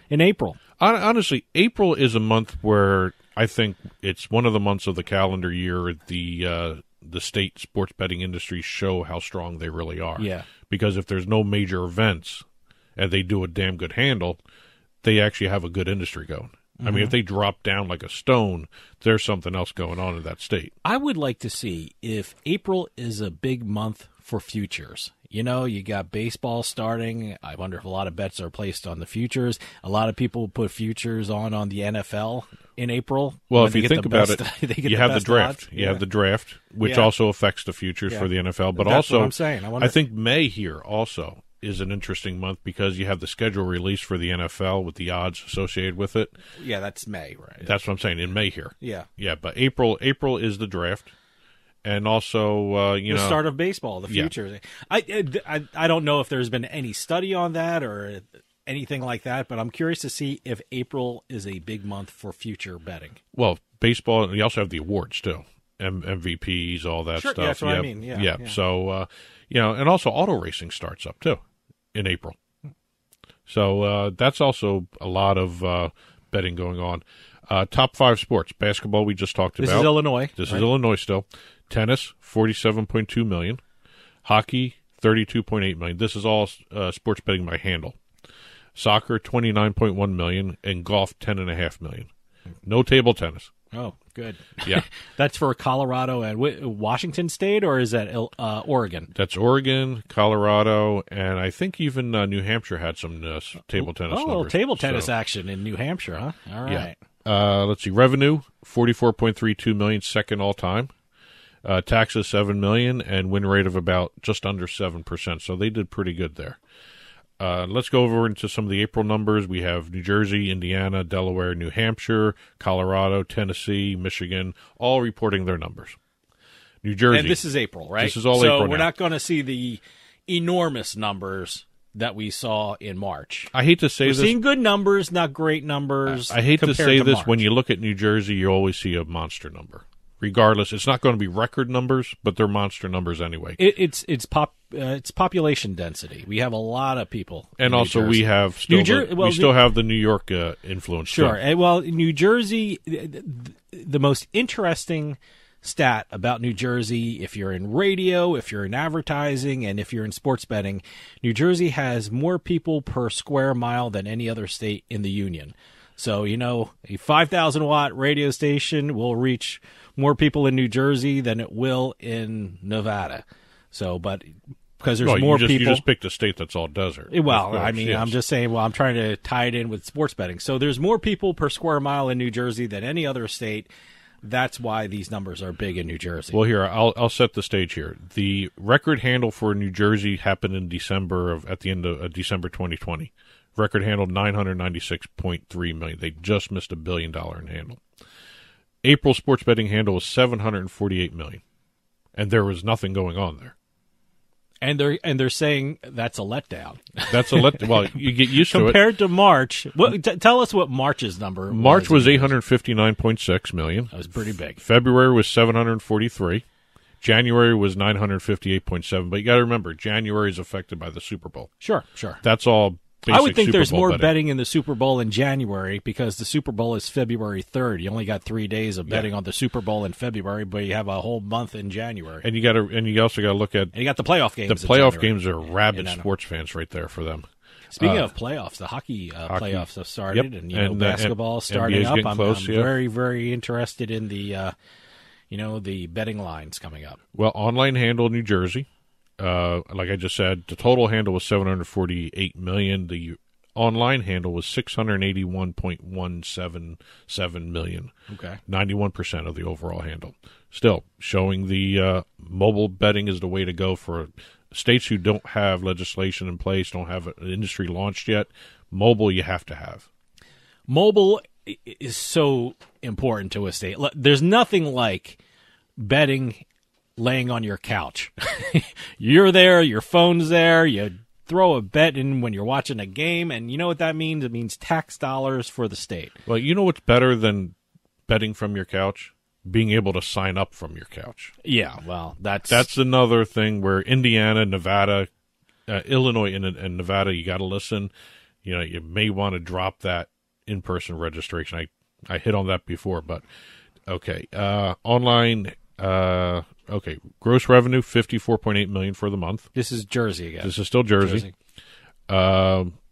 Speaker 1: in April.
Speaker 2: Honestly, April is a month where I think it's one of the months of the calendar year the state sports betting industry show how strong they really are.
Speaker 1: Yeah.
Speaker 2: Because if there's no major events and they do a damn good handle, they actually have a good industry going. I mean, if they drop down like a stone, there's something else going on in that state.
Speaker 1: I would like to see if April is a big month for futures. You know, you got baseball starting. I wonder if a lot of bets are placed on the futures. A lot of people put futures on the NFL in April.
Speaker 2: Well, if you think about it, you have the draft.
Speaker 1: Odds.
Speaker 2: You have the draft, which also affects the futures for the NFL. But
Speaker 1: that's
Speaker 2: also,
Speaker 1: what I'm saying.
Speaker 2: I think May here also is an interesting month because you have the schedule released for the NFL with the odds associated with it.
Speaker 1: Yeah, that's May, right?
Speaker 2: That's what I'm saying, in May here.
Speaker 1: Yeah.
Speaker 2: Yeah, but April is the draft. And also,
Speaker 1: the start of baseball, the futures. Yeah. I don't know if there's been any study on that or anything like that, but I'm curious to see if April is a big month for future betting.
Speaker 2: Well, baseball, and you also have the awards, too. MVPs, all that stuff.
Speaker 1: Yeah, that's what I mean. Yeah.
Speaker 2: So, and also auto racing starts up, too, in April. So that's also a lot of betting going on. Top 5 sports. Basketball, we just talked about.
Speaker 1: This is Illinois.
Speaker 2: This is Illinois still. Tennis, $47.2 million. Hockey, $32.8 million. This is all sports betting by handle. Soccer, $29.1 million. And golf, $10.5 million. No table tennis.
Speaker 1: Oh, good.
Speaker 2: Yeah.
Speaker 1: That's for Colorado and Washington State, or is that Oregon?
Speaker 2: That's Oregon, Colorado, and I think even New Hampshire had some table tennis numbers.
Speaker 1: Table tennis action in New Hampshire, huh? All right.
Speaker 2: Yeah. Let's see. Revenue, $44.32 million, second all-time. Taxes $7 million, and win rate of about just under 7%. So they did pretty good there. Let's go over into some of the April numbers. We have New Jersey, Indiana, Delaware, New Hampshire, Colorado, Tennessee, Michigan, all reporting their numbers. New Jersey.
Speaker 1: And this is April, right?
Speaker 2: This is all
Speaker 1: April.
Speaker 2: April.
Speaker 1: So we're
Speaker 2: now.
Speaker 1: not going to see the enormous numbers that we saw in March.
Speaker 2: I hate to say
Speaker 1: We're
Speaker 2: this.
Speaker 1: seeing good numbers, not great numbers.
Speaker 2: I hate to say this.
Speaker 1: March.
Speaker 2: When you look at New Jersey, you always see a monster number. Regardless, it's not going to be record numbers, but they're monster numbers anyway.
Speaker 1: It's population density. We have a lot of people,
Speaker 2: and also we have still have the New York influence.
Speaker 1: Sure. And, well, New Jersey, the most interesting stat about New Jersey, if you're in radio, if you're in advertising, and if you're in sports betting, New Jersey has more people per square mile than any other state in the union. So, a 5,000-watt radio station will reach more people in New Jersey than it will in Nevada. So, but because there's more people.
Speaker 2: You just picked a state that's all desert.
Speaker 1: Well, course, yes. I'm just saying, I'm trying to tie it in with sports betting. So there's more people per square mile in New Jersey than any other state. That's why these numbers are big in New Jersey.
Speaker 2: Well, here, I'll set the stage here. The record handle for New Jersey happened in at the end of December 2020. Record handle $996.3 million. They just missed $1 billion in handle. April sports betting handle was $748 million, and there was nothing going on there.
Speaker 1: And they're saying that's a letdown.
Speaker 2: That's a letdown. Well, you get used to it.
Speaker 1: Compared to March, tell us what March's number.
Speaker 2: March was $859.6 million.
Speaker 1: That was pretty big.
Speaker 2: February was $743. January was $958.7. But you got to remember, January is affected by the Super Bowl.
Speaker 1: Sure.
Speaker 2: That's all.
Speaker 1: I would think
Speaker 2: Super
Speaker 1: there's
Speaker 2: Bowl
Speaker 1: more betting in the Super Bowl in January because the Super Bowl is February 3rd. You only got 3 days of betting on the Super Bowl in February, but you have a whole month in January.
Speaker 2: And you also got to look at.
Speaker 1: And you got the playoff games.
Speaker 2: The playoff games are rabid sports fans right there for them.
Speaker 1: Speaking of playoffs, the hockey playoffs have started, and basketball starting up. I'm very, very interested in the the betting lines coming up.
Speaker 2: Well, online handle New Jersey. Like I just said, the total handle was $748 million. The online handle was $681.177 million.
Speaker 1: Okay,
Speaker 2: 91% of the overall handle. Still showing the mobile betting is the way to go for states who don't have legislation in place, don't have an industry launched yet. Mobile, you have to have.
Speaker 1: Mobile is so important to a state. There's nothing like betting laying on your couch. You're there, your phone's there, you throw a bet in when you're watching a game, and you know what that means? It means tax dollars for the state.
Speaker 2: Well, you know what's better than betting from your couch? Being able to sign up from your couch.
Speaker 1: Yeah, well,
Speaker 2: that's another thing where Indiana, Nevada, Illinois, and Nevada, you got to listen. You may want to drop that in-person registration. I hit on that before, but okay. Online. Okay, gross revenue $54.8 million for the month.
Speaker 1: This is Jersey again.
Speaker 2: This is still Jersey.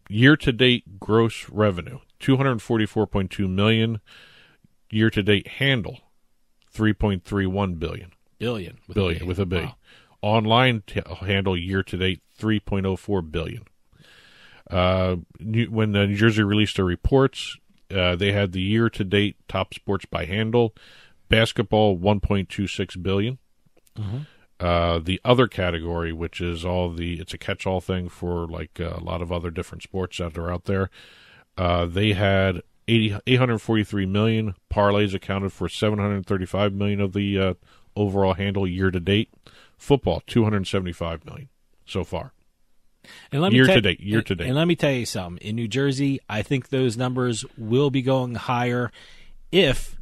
Speaker 2: Year-to-date gross revenue $244.2 million. Year-to-date handle $3.31 billion.
Speaker 1: Billion
Speaker 2: with a B.
Speaker 1: Wow.
Speaker 2: Online handle year-to-date $3.04 billion. When New Jersey released their reports, they had the year-to-date top sports by handle. Basketball, $1.26 billion.
Speaker 1: Mm-hmm.
Speaker 2: The other category, which is it's a catch-all thing for like a lot of other different sports that are out there. They had $843 million. Parlays accounted for $735 million of the overall handle year to date. Football, $275 million so far.
Speaker 1: And
Speaker 2: year to date.
Speaker 1: And let me tell you something. In New Jersey, I think those numbers will be going higher if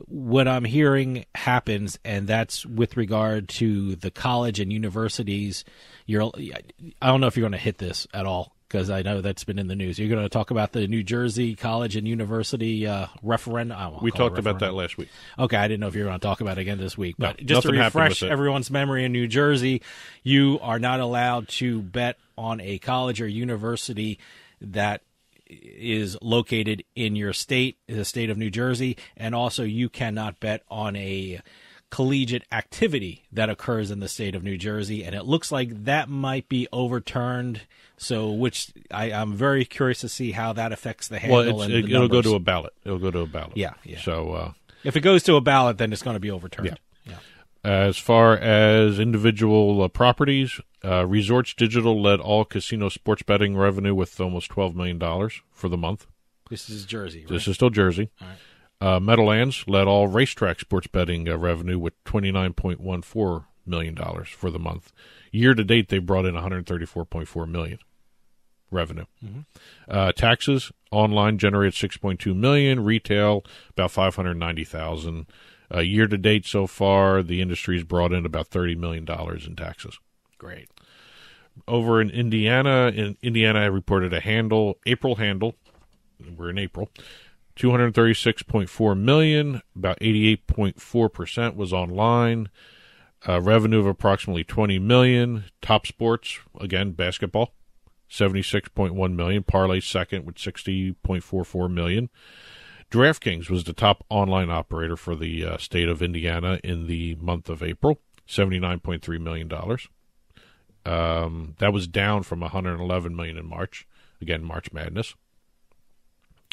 Speaker 1: what I'm hearing happens, and that's with regard to the college and universities. I don't know if you're going to hit this at all, because I know that's been in the news. You're going to talk about the New Jersey college and university referendum.
Speaker 2: We talked about that last week.
Speaker 1: Okay, I didn't know if you were going to talk about it again this week.
Speaker 2: No,
Speaker 1: but just to refresh everyone's memory, in New Jersey, you are not allowed to bet on a college or university that is located in your state, the state of New Jersey, and also you cannot bet on a collegiate activity that occurs in the state of New Jersey, and it looks like that might be overturned. So, which I'm very curious to see how that affects the handle.
Speaker 2: Well,
Speaker 1: and
Speaker 2: it'll go to a ballot. It'll go to a ballot.
Speaker 1: Yeah.
Speaker 2: So,
Speaker 1: if it goes to a ballot, then it's going to be overturned.
Speaker 2: Yeah. As far as individual properties, Resorts Digital led all casino sports betting revenue with almost $12 million for the month.
Speaker 1: This is Jersey, right?
Speaker 2: This is still Jersey.
Speaker 1: All right.
Speaker 2: Meadowlands led all racetrack sports betting revenue with $29.14 million for the month. Year to date, they brought in $134.4 million revenue.
Speaker 1: Mm-hmm.
Speaker 2: Taxes online generated $6.2 million. Retail about $590,000. Year to date so far, the industry's brought in about $30 million in taxes.
Speaker 1: Great.
Speaker 2: Over in Indiana, I reported a April handle. We're in April. $236.4 million. About 88.4% was online. Revenue of approximately $20 million. Top sports, again, basketball, $76.1 million. Parlay second with $60.44 million. DraftKings was the top online operator for the state of Indiana in the month of April, $79.3 million. That was down from $111 million in March. Again, March Madness.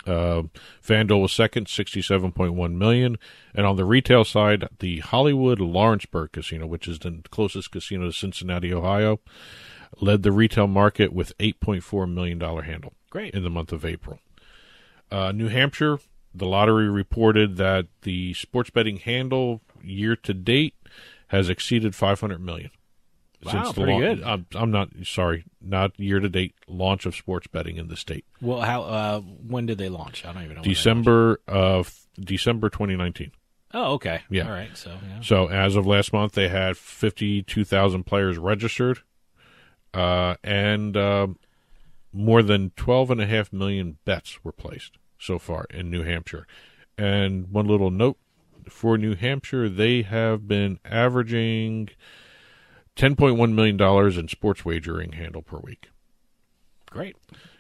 Speaker 2: FanDuel was second, $67.1 million. And on the retail side, the Hollywood Lawrenceburg Casino, which is the closest casino to Cincinnati, Ohio, led the retail market with $8.4 million handle.
Speaker 1: Great.
Speaker 2: In the month of April. New Hampshire, the lottery reported that the sports betting handle year to date has exceeded $500 million.
Speaker 1: Wow, pretty good.
Speaker 2: I'm not sorry, not year to date launch of sports betting in the state.
Speaker 1: Well, how? When did they launch? I don't even know.
Speaker 2: December 2019.
Speaker 1: Oh, okay.
Speaker 2: Yeah.
Speaker 1: All right. So
Speaker 2: So as of last month, they had 52,000 players registered, and more than 12.5 million bets were placed so far in New Hampshire. And one little note for New Hampshire, they have been averaging $10.1 million in sports wagering handle per week.
Speaker 1: Great.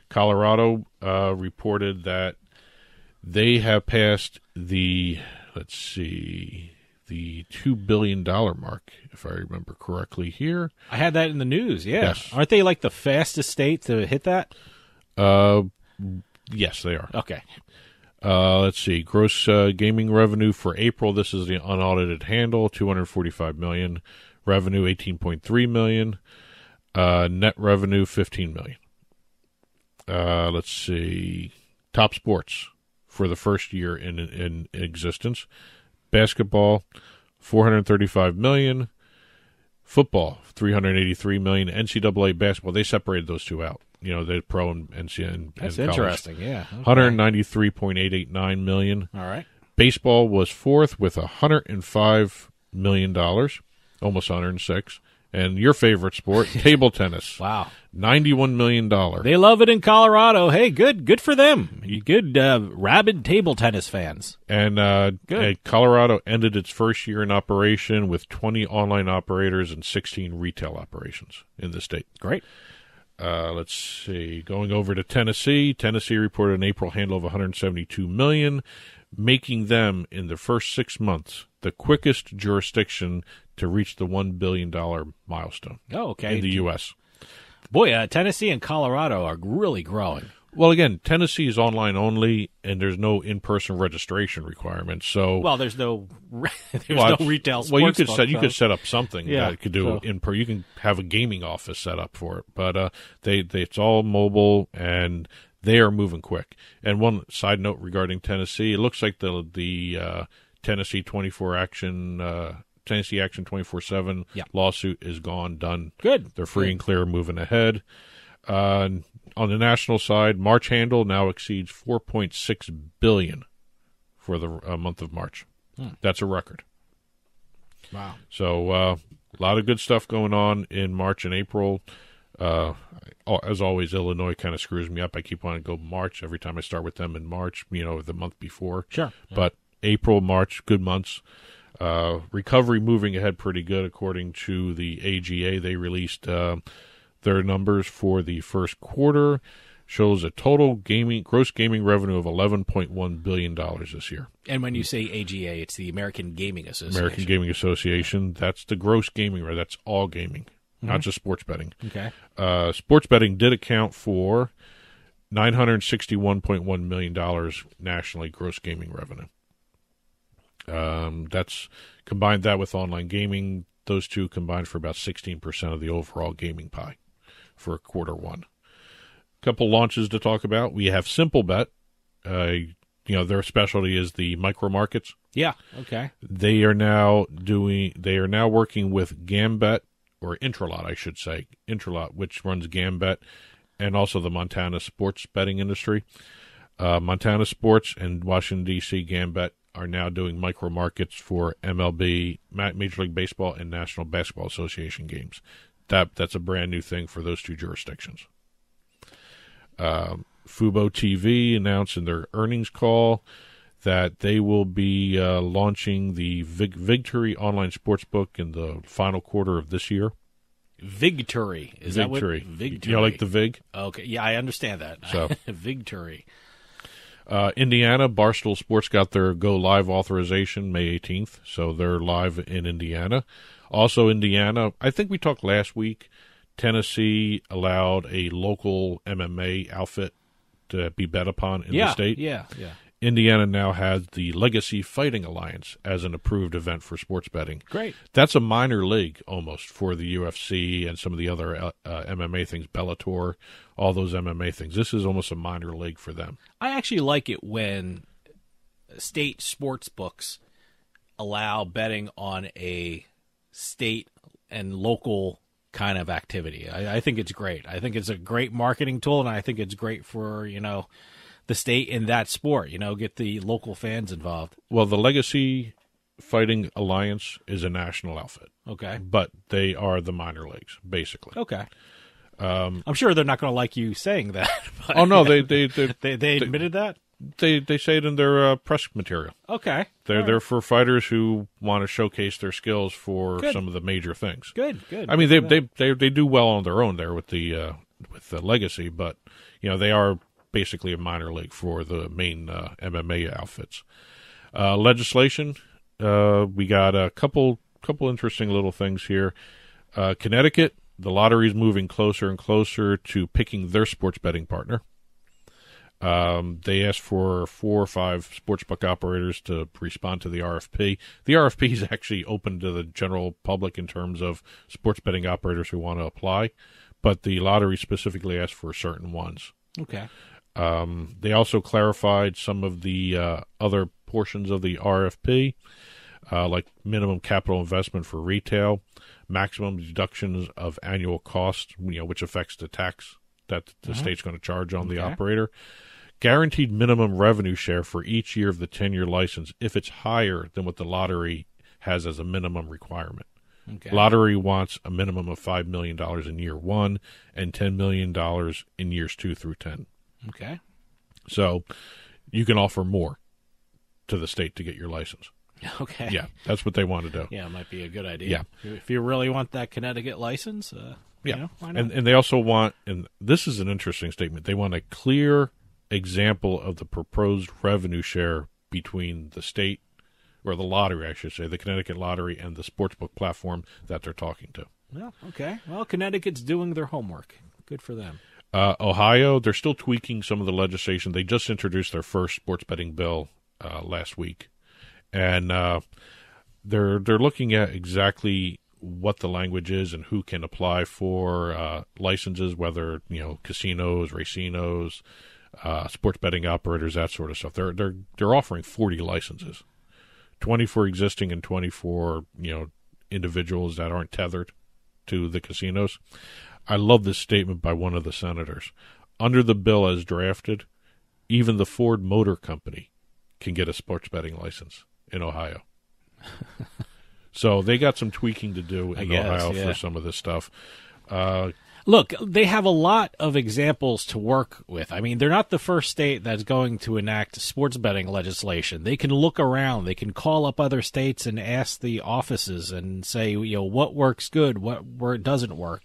Speaker 2: Colorado reported that they have passed the $2 billion mark, if I remember correctly here.
Speaker 1: I had that in the news, yeah.
Speaker 2: Yes.
Speaker 1: Aren't they like the fastest state to hit that?
Speaker 2: Yes, they are.
Speaker 1: Okay.
Speaker 2: Let's see. Gross gaming revenue for April, this is the unaudited handle, $245 million. Revenue, $18.3 million. Net revenue, $15 million. Let's see. Top sports for the first year in existence. Basketball, $435 million. Football, $383 million. NCAA basketball, they separated those two out. You know, the pro and NCAA and
Speaker 1: That's
Speaker 2: college.
Speaker 1: interesting, yeah. Okay.
Speaker 2: $193.889 million.
Speaker 1: All right.
Speaker 2: Baseball was fourth with $105 million, almost 106. And your favorite sport, table tennis.
Speaker 1: Wow.
Speaker 2: $91 million.
Speaker 1: They love it in Colorado. Hey, good for them. You good rabid table tennis fans.
Speaker 2: And Colorado ended its first year in operation with 20 online operators and 16 retail operations in the state.
Speaker 1: Great.
Speaker 2: Let's see. Going over to Tennessee. Tennessee reported an April handle of $172 million, making them, in the first 6 months, the quickest jurisdiction to reach the $1 billion milestone.
Speaker 1: Oh, okay.
Speaker 2: In the U.S.
Speaker 1: Boy, Tennessee and Colorado are really growing.
Speaker 2: Well, again, Tennessee is online only, and there's no in-person registration requirement. So,
Speaker 1: well, there's no retail sports.
Speaker 2: Well, you could set up something that could do you can have a gaming office set up for it, but it's all mobile and they are moving quick. And one side note regarding Tennessee, it looks like the Tennessee Action 24/7 lawsuit is gone, done.
Speaker 1: Good.
Speaker 2: They're free and clear, moving ahead. On the national side, March handle now exceeds $4.6 billion for the month of March. That's a record.
Speaker 1: Wow.
Speaker 2: So a lot of good stuff going on in March and April. As always, Illinois kind of screws me up. I keep wanting to go March every time I start with them in March, the month before.
Speaker 1: Sure.
Speaker 2: But April, March, good months. Recovery moving ahead pretty good according to the AGA. They released their numbers for the first quarter. Shows a total gross gaming revenue of $11.1 billion this year.
Speaker 1: And when you say AGA, it's the American Gaming Association.
Speaker 2: American Gaming Association. That's the gross gaming revenue. That's all gaming, not just sports betting.
Speaker 1: Okay.
Speaker 2: Sports betting did account for $961.1 million nationally gross gaming revenue. That's combined that with online gaming. Those two combined for about 16% of the overall gaming pie for quarter one. Couple launches to talk about. We have SimpleBet. Their specialty is the micro markets.
Speaker 1: Yeah. Okay.
Speaker 2: They are now working with Gambit, or Intralot, I should say. Intralot, which runs Gambit, and also the Montana sports betting industry. Montana Sports and Washington, D.C. Gambit are now doing micro markets for MLB, Major League Baseball, and National Basketball Association games. That's a brand new thing for those two jurisdictions. Fubo TV announced in their earnings call that they will be launching the Vigtory online sportsbook in the final quarter of this year.
Speaker 1: Vigtory. Is that what? Vigtory.
Speaker 2: You know, like the Vig?
Speaker 1: Okay. Yeah, I understand that.
Speaker 2: So
Speaker 1: Vigtory.
Speaker 2: Indiana, Barstool Sports got their go live authorization May 18th, so they're live in Indiana. Also, Indiana, I think we talked last week, Tennessee allowed a local MMA outfit to be bet upon in the state.
Speaker 1: Yeah.
Speaker 2: Indiana now has the Legacy Fighting Alliance as an approved event for sports betting.
Speaker 1: Great.
Speaker 2: That's a minor league almost for the UFC and some of the other MMA things, Bellator, all those MMA things. This is almost a minor league for them.
Speaker 1: I actually like it when state sports books allow betting on a state and local kind of activity. I think it's great. I think it's a great marketing tool, and I think it's great for, the state in that sport, get the local fans involved.
Speaker 2: Well, the Legacy Fighting Alliance is a national outfit.
Speaker 1: Okay.
Speaker 2: But they are the minor leagues, basically.
Speaker 1: Okay. I'm sure they're not going to like you saying that. But
Speaker 2: oh, no, they
Speaker 1: admitted that?
Speaker 2: They say it in their press material.
Speaker 1: Okay.
Speaker 2: They're for fighters who want to showcase their skills for
Speaker 1: Good.
Speaker 2: some of the major things.
Speaker 1: Good.
Speaker 2: I mean, they do well on their own there with the Legacy, but they are basically a minor league for the main MMA outfits. Legislation, we got a couple interesting little things here. Connecticut, the lottery is moving closer and closer to picking their sports betting partner. They asked for 4 or 5 sportsbook operators to respond to the RFP. The RFP is actually open to the general public in terms of sports betting operators who want to apply, but the lottery specifically asked for certain ones.
Speaker 1: Okay.
Speaker 2: They also clarified some of the other portions of the RFP, like minimum capital investment for retail, maximum deductions of annual costs, which affects the tax that the state's going to charge on the operator. Guaranteed minimum revenue share for each year of the 10-year license if it's higher than what the lottery has as a minimum requirement.
Speaker 1: Okay.
Speaker 2: Lottery wants a minimum of $5 million in year 1 and $10 million in years 2 through 10.
Speaker 1: Okay.
Speaker 2: So you can offer more to the state to get your license.
Speaker 1: Okay.
Speaker 2: Yeah, that's what they want to do.
Speaker 1: Yeah, it might be a good idea.
Speaker 2: Yeah.
Speaker 1: If you really want that Connecticut license, why not?
Speaker 2: And they also want, and this is an interesting statement, they want a clear example of the proposed revenue share between the state, or the lottery, I should say, the Connecticut lottery and the sportsbook platform that they're talking to.
Speaker 1: Well, okay. Well, Connecticut's doing their homework. Good for them.
Speaker 2: Ohio, they're still tweaking some of the legislation. They just introduced their first sports betting bill last week, and they're looking at exactly what the language is and who can apply for licenses, whether casinos, racinos, sports betting operators, that sort of stuff. They're offering 40 licenses, 20 for existing and 20 for individuals that aren't tethered to the casinos. I love this statement by one of the senators. Under the bill as drafted, even the Ford Motor Company can get a sports betting license in Ohio. So they got some tweaking to do in Ohio for some of this stuff.
Speaker 1: Look, they have a lot of examples to work with. I mean, they're not the first state that's going to enact sports betting legislation. They can look around. They can call up other states and ask the offices and say, what works good, what doesn't work.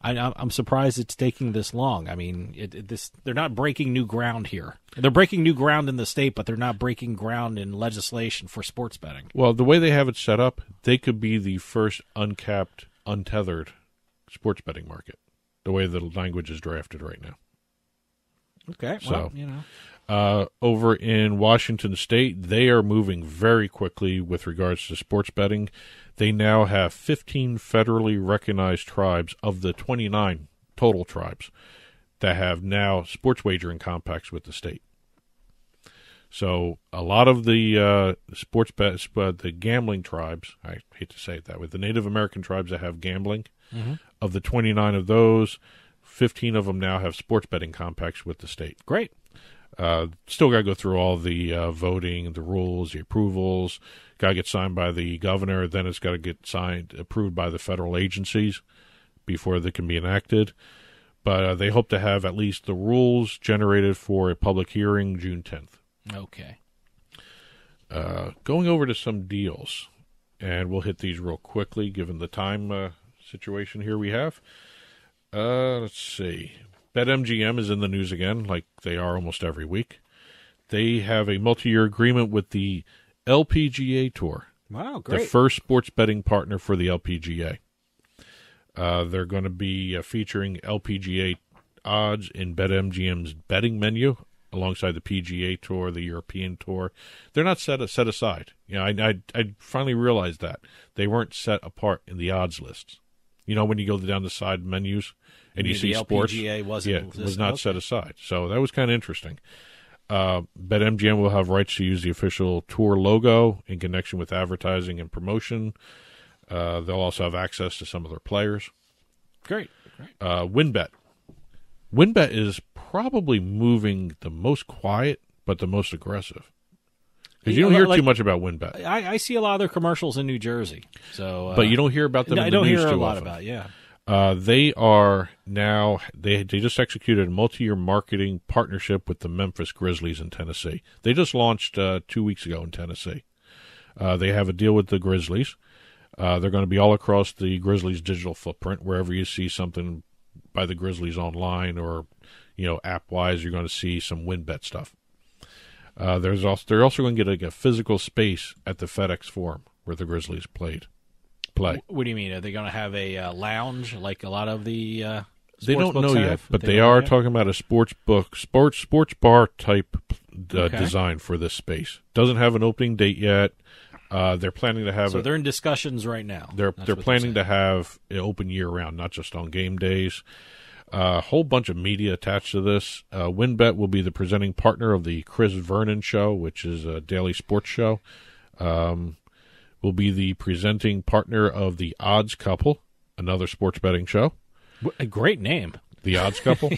Speaker 1: I'm surprised it's taking this long. I mean, they're not breaking new ground here. They're breaking new ground in the state, but they're not breaking ground in legislation for sports betting.
Speaker 2: Well, the way they have it set up, they could be the first uncapped, untethered sports betting market, the way the language is drafted right now.
Speaker 1: Okay,
Speaker 2: so Over in Washington State, they are moving very quickly with regards to sports betting. They now have 15 federally recognized tribes of the 29 total tribes that have now sports wagering compacts with the state. So a lot of the sports bets, the gambling tribes, I hate to say it that way, the Native American tribes that have gambling, of the 29 of those, 15 of them now have sports betting compacts with the state.
Speaker 1: Great.
Speaker 2: Still got to go through all the voting, the rules, the approvals. Got to get signed by the governor. Then it's got to get approved by the federal agencies before they can be enacted. But they hope to have at least the rules generated for a public hearing June 10th.
Speaker 1: Okay.
Speaker 2: Going over to some deals, and we'll hit these real quickly given the time situation here we have. Let's see. BetMGM is in the news again, like they are almost every week. They have a multi-year agreement with the LPGA Tour.
Speaker 1: Wow, great.
Speaker 2: The first sports betting partner for the LPGA. They're going to be featuring LPGA odds in BetMGM's betting menu alongside the PGA Tour, the European Tour. They're not set aside. You know, I finally realized that. They weren't set apart in the odds lists. You know, when you go down the side menus and you see sports,
Speaker 1: LPGA
Speaker 2: was not set aside. So that was kind of interesting. BetMGM will have rights to use the official tour logo in connection with advertising and promotion. They'll also have access to some of their players.
Speaker 1: Great.
Speaker 2: WynnBET. WynnBET is probably moving the most quiet, but the most aggressive. Because you don't hear too much about WynnBET.
Speaker 1: I see a lot of their commercials in New Jersey. So,
Speaker 2: but you don't hear about them in the news too often.
Speaker 1: I don't hear a lot about,
Speaker 2: they are now, they just executed a multi-year marketing partnership with the Memphis Grizzlies in Tennessee. They just launched 2 weeks ago in Tennessee. They have a deal with the Grizzlies. They're going to be all across the Grizzlies' digital footprint. Wherever you see something by the Grizzlies online or, you know, app-wise, you're going to see some WynnBET stuff. They're also going to get a physical space at the FedEx Forum where the Grizzlies play.
Speaker 1: What do you mean? Are they going to have a lounge like a lot of the
Speaker 2: they don't know
Speaker 1: have?
Speaker 2: yet, but they are talking about a sports bar type design for this space. Doesn't have an opening date yet. They're planning to have.
Speaker 1: So they're in discussions right now.
Speaker 2: They're planning to have it open year round, not just on game days. A whole bunch of media attached to this. WynnBET will be the presenting partner of the Chris Vernon Show, which is a daily sports show. Will be the presenting partner of the Odds Couple, another sports betting show.
Speaker 1: A great name.
Speaker 2: The Odds Couple.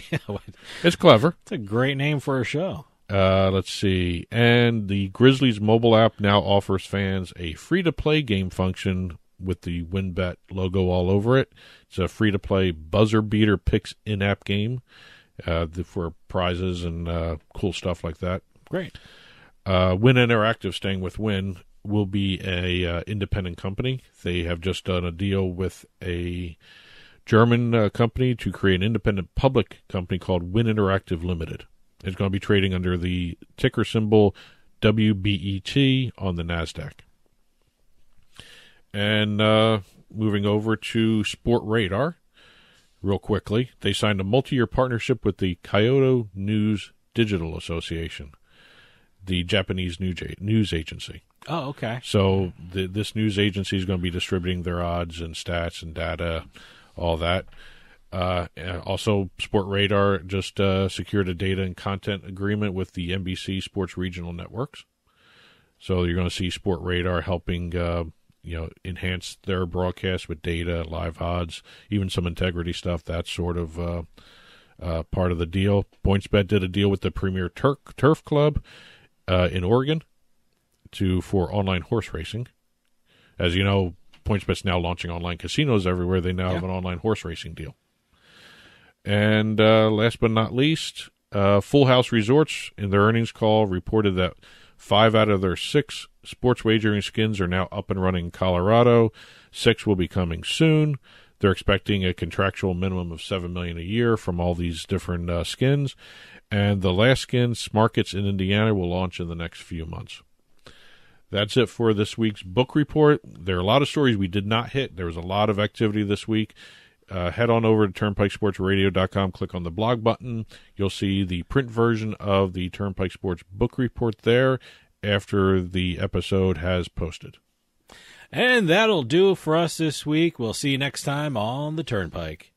Speaker 2: It's clever.
Speaker 1: It's a great name for a show.
Speaker 2: Let's see. And the Grizzlies mobile app now offers fans a free-to-play game function with the WynnBET logo all over it. It's a free-to-play buzzer-beater picks in-app game for prizes and cool stuff like that.
Speaker 1: Great.
Speaker 2: Wynn Interactive, staying with Wynn, will be a independent company. They have just done a deal with a German company to create an independent public company called Wynn Interactive Limited. It's going to be trading under the ticker symbol WBET on the NASDAQ. And moving over to Sport Radar, real quickly, they signed a multi-year partnership with the Kyoto News Digital Association, the Japanese news agency.
Speaker 1: Oh, okay.
Speaker 2: So this news agency is going to be distributing their odds and stats and data, all that. Also, Sport Radar just secured a data and content agreement with the NBC Sports Regional Networks. So you're going to see Sport Radar helping enhance their broadcast with data, live odds, even some integrity stuff. That's sort of part of the deal. PointsBet did a deal with the Premier Turf Club in Oregon for online horse racing. As you know, PointsBet's now launching online casinos everywhere. They now have an online horse racing deal. And last but not least, Full House Resorts, in their earnings call, reported that 5 out of their 6 sports wagering skins are now up and running in Colorado. 6 will be coming soon. They're expecting a contractual minimum of $7 million a year from all these different skins. And the last skin, Smarkets in Indiana, will launch in the next few months. That's it for this week's book report. There are a lot of stories we did not hit. There was a lot of activity this week. head on over to turnpikesportsradio.com, click on the blog button. You'll see the print version of the Turnpike Sports book report there after the episode has posted.
Speaker 1: And that'll do it for us this week. We'll see you next time on the Turnpike.